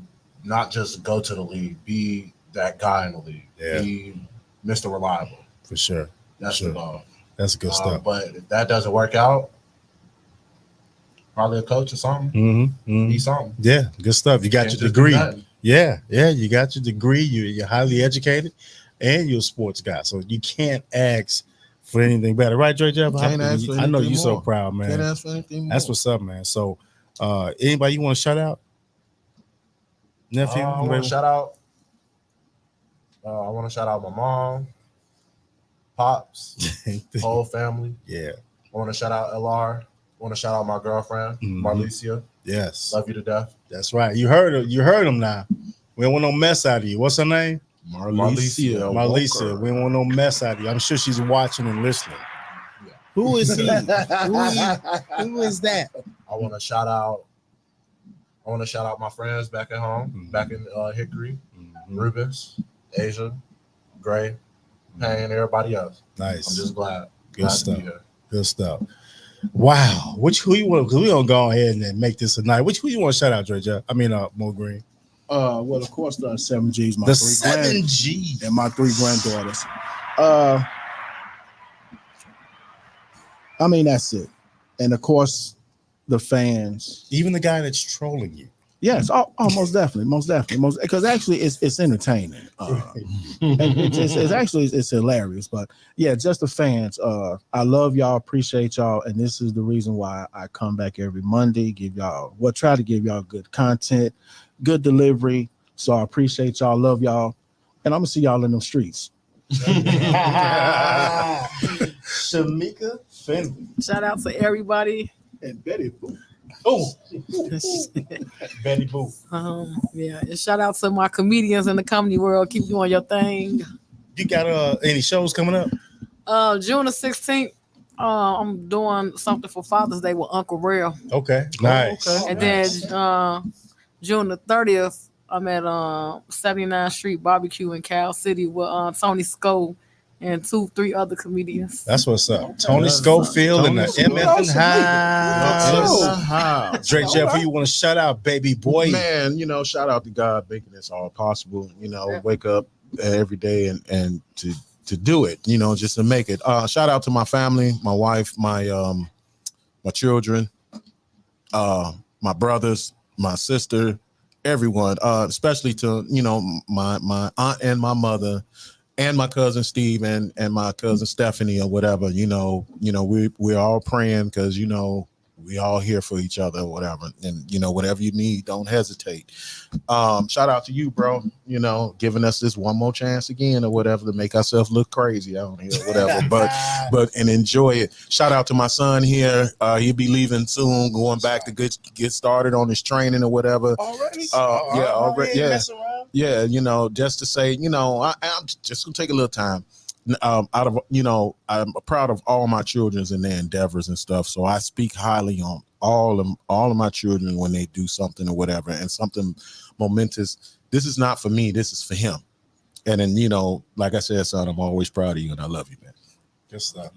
not just go to the league, be that guy in the league. Yeah. Be Mr. Reliable. For sure. That's Sure. the goal. That's good stuff. But if that doesn't work out, probably a coach or something. Mm-hmm. Be something. Yeah, good stuff. You got Can't your just do degree. nothing. Yeah, you got your degree. You're highly educated, and you're a sports guy, so you can't ask for anything better, right, Dre Jeff? Can't ask for I know anything you're so more. proud, man. Can't ask for anything more. That's what's up, man. So, anybody you want to shout out? Nephew, I want to shout out. I want to shout out my mom, pops, whole family. Yeah. I want to shout out LR. I want to shout out my girlfriend, Marlicia. Yes. Love you to death. That's right. You heard her. You heard him now. We don't want no mess out of you. What's her name? Marlicia Marlicia. Walker. We don't want no mess out of you. I'm sure she's watching and listening. Who is he? Who is that? I want to shout out my friends back at home, back in Hickory, Rubens, Asia, Gray, Payne, everybody else. Nice. I'm just glad. Good glad stuff. to be here. Good stuff. Wow. Who you want? Because we gonna go ahead and make this a night. Who you want to shout out, Dre Jeff? I mean, Mo Green. Well, of course, the 7Gs, my The 3 7Gs. and my 3 granddaughters. I mean, that's it. And of course, the fans. Even the guy that's trolling you. Yes, most definitely, because actually it's entertaining. It's actually hilarious. But yeah, just the fans. I love y'all, appreciate y'all, and this is the reason why I come back every Monday. Try to give y'all good content, good delivery. So I appreciate y'all, love y'all, and I'm gonna see y'all in them streets. Shamika Finley. Shout out to everybody. And Betty Boo. Oh, Betty Boo. Yeah, and shout out to my comedians in the comedy world. Keep doing your thing. You got any shows coming up? June the 16th, I'm doing something for Father's Day with Uncle Real. Okay, nice. And then June the 30th, I'm at 79th Street Barbecue in Cal City with Tony Sco and 2-3 other comedians. That's what's up. Tony Schofield and the MF and High. Dre Jeff, who you want to shout out, baby boy? Man, shout out to God making this all possible. Wake up every day and to do it, just to make it. Shout out to my family, my wife, my children, my brothers, my sister, everyone, especially to my aunt and my mother, and my cousin Steve and my cousin Stephanie or whatever. We're all praying because We all here for each other or whatever. And, you know, whatever you need, don't hesitate. Shout out to you, bro, you know, giving us this one more chance again or whatever to make ourselves look crazy out here, whatever. but enjoy it. Shout out to my son here. He'll be leaving soon, going back to get started on his training or whatever. Already? Already. Yeah. Yeah, you know, just to say, you know, I'm just gonna take a little time. I'm proud of all my children's and their endeavors and stuff. So I speak highly on all of my children when they do something or whatever, and something momentous. This is not for me. This is for him. And then, you know, like I said, son, I'm always proud of you and I love you, man. Good stuff.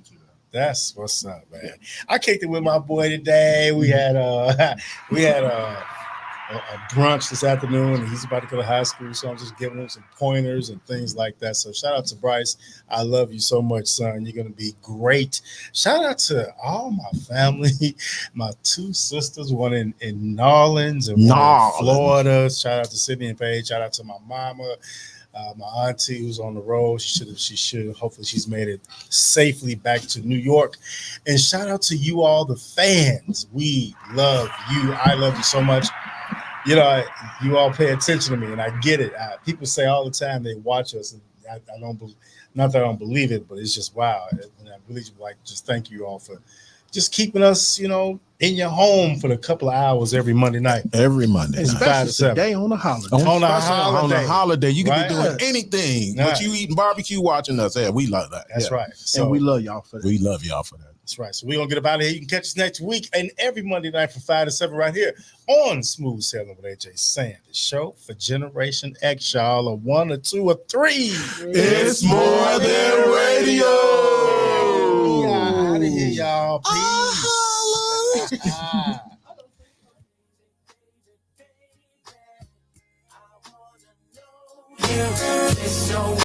That's what's up, man. I kicked it with my boy today. We had a brunch this afternoon, and he's about to go to high school, so I'm just giving him some pointers and things like that. So shout out to Bryce. I love you so much, son. You're going to be great. Shout out to all my family, my two sisters, one in New Orleans and one in Florida. Shout out to Sydney and Paige. Shout out to my mama. My auntie who's on the road. She should. Hopefully she's made it safely back to New York. And shout out to you all, the fans. We love you. I love you so much. You know, you all pay attention to me, and I get it. People say all the time they watch us, and I don't believe, not that I don't believe it, but it's just wow. And I really just thank you all for just keeping us, you know, in your home for a couple of hours every Monday night. Every Monday night. 5 to 7. Today on a holiday. On a holiday. You can right? be doing anything. Right. But you eating barbecue, watching us. Yeah, we love that. That's right. So, and we love y'all for that. We love y'all for that. That's right. So we're going to get up out of here. You can catch us next week and every Monday night from 5 to 7 right here on Smooth Sailing with AJ Sand. The show for Generation X, y'all. A 1 or 2 or 3. It's more than radio. We are out of here, y'all. Peace.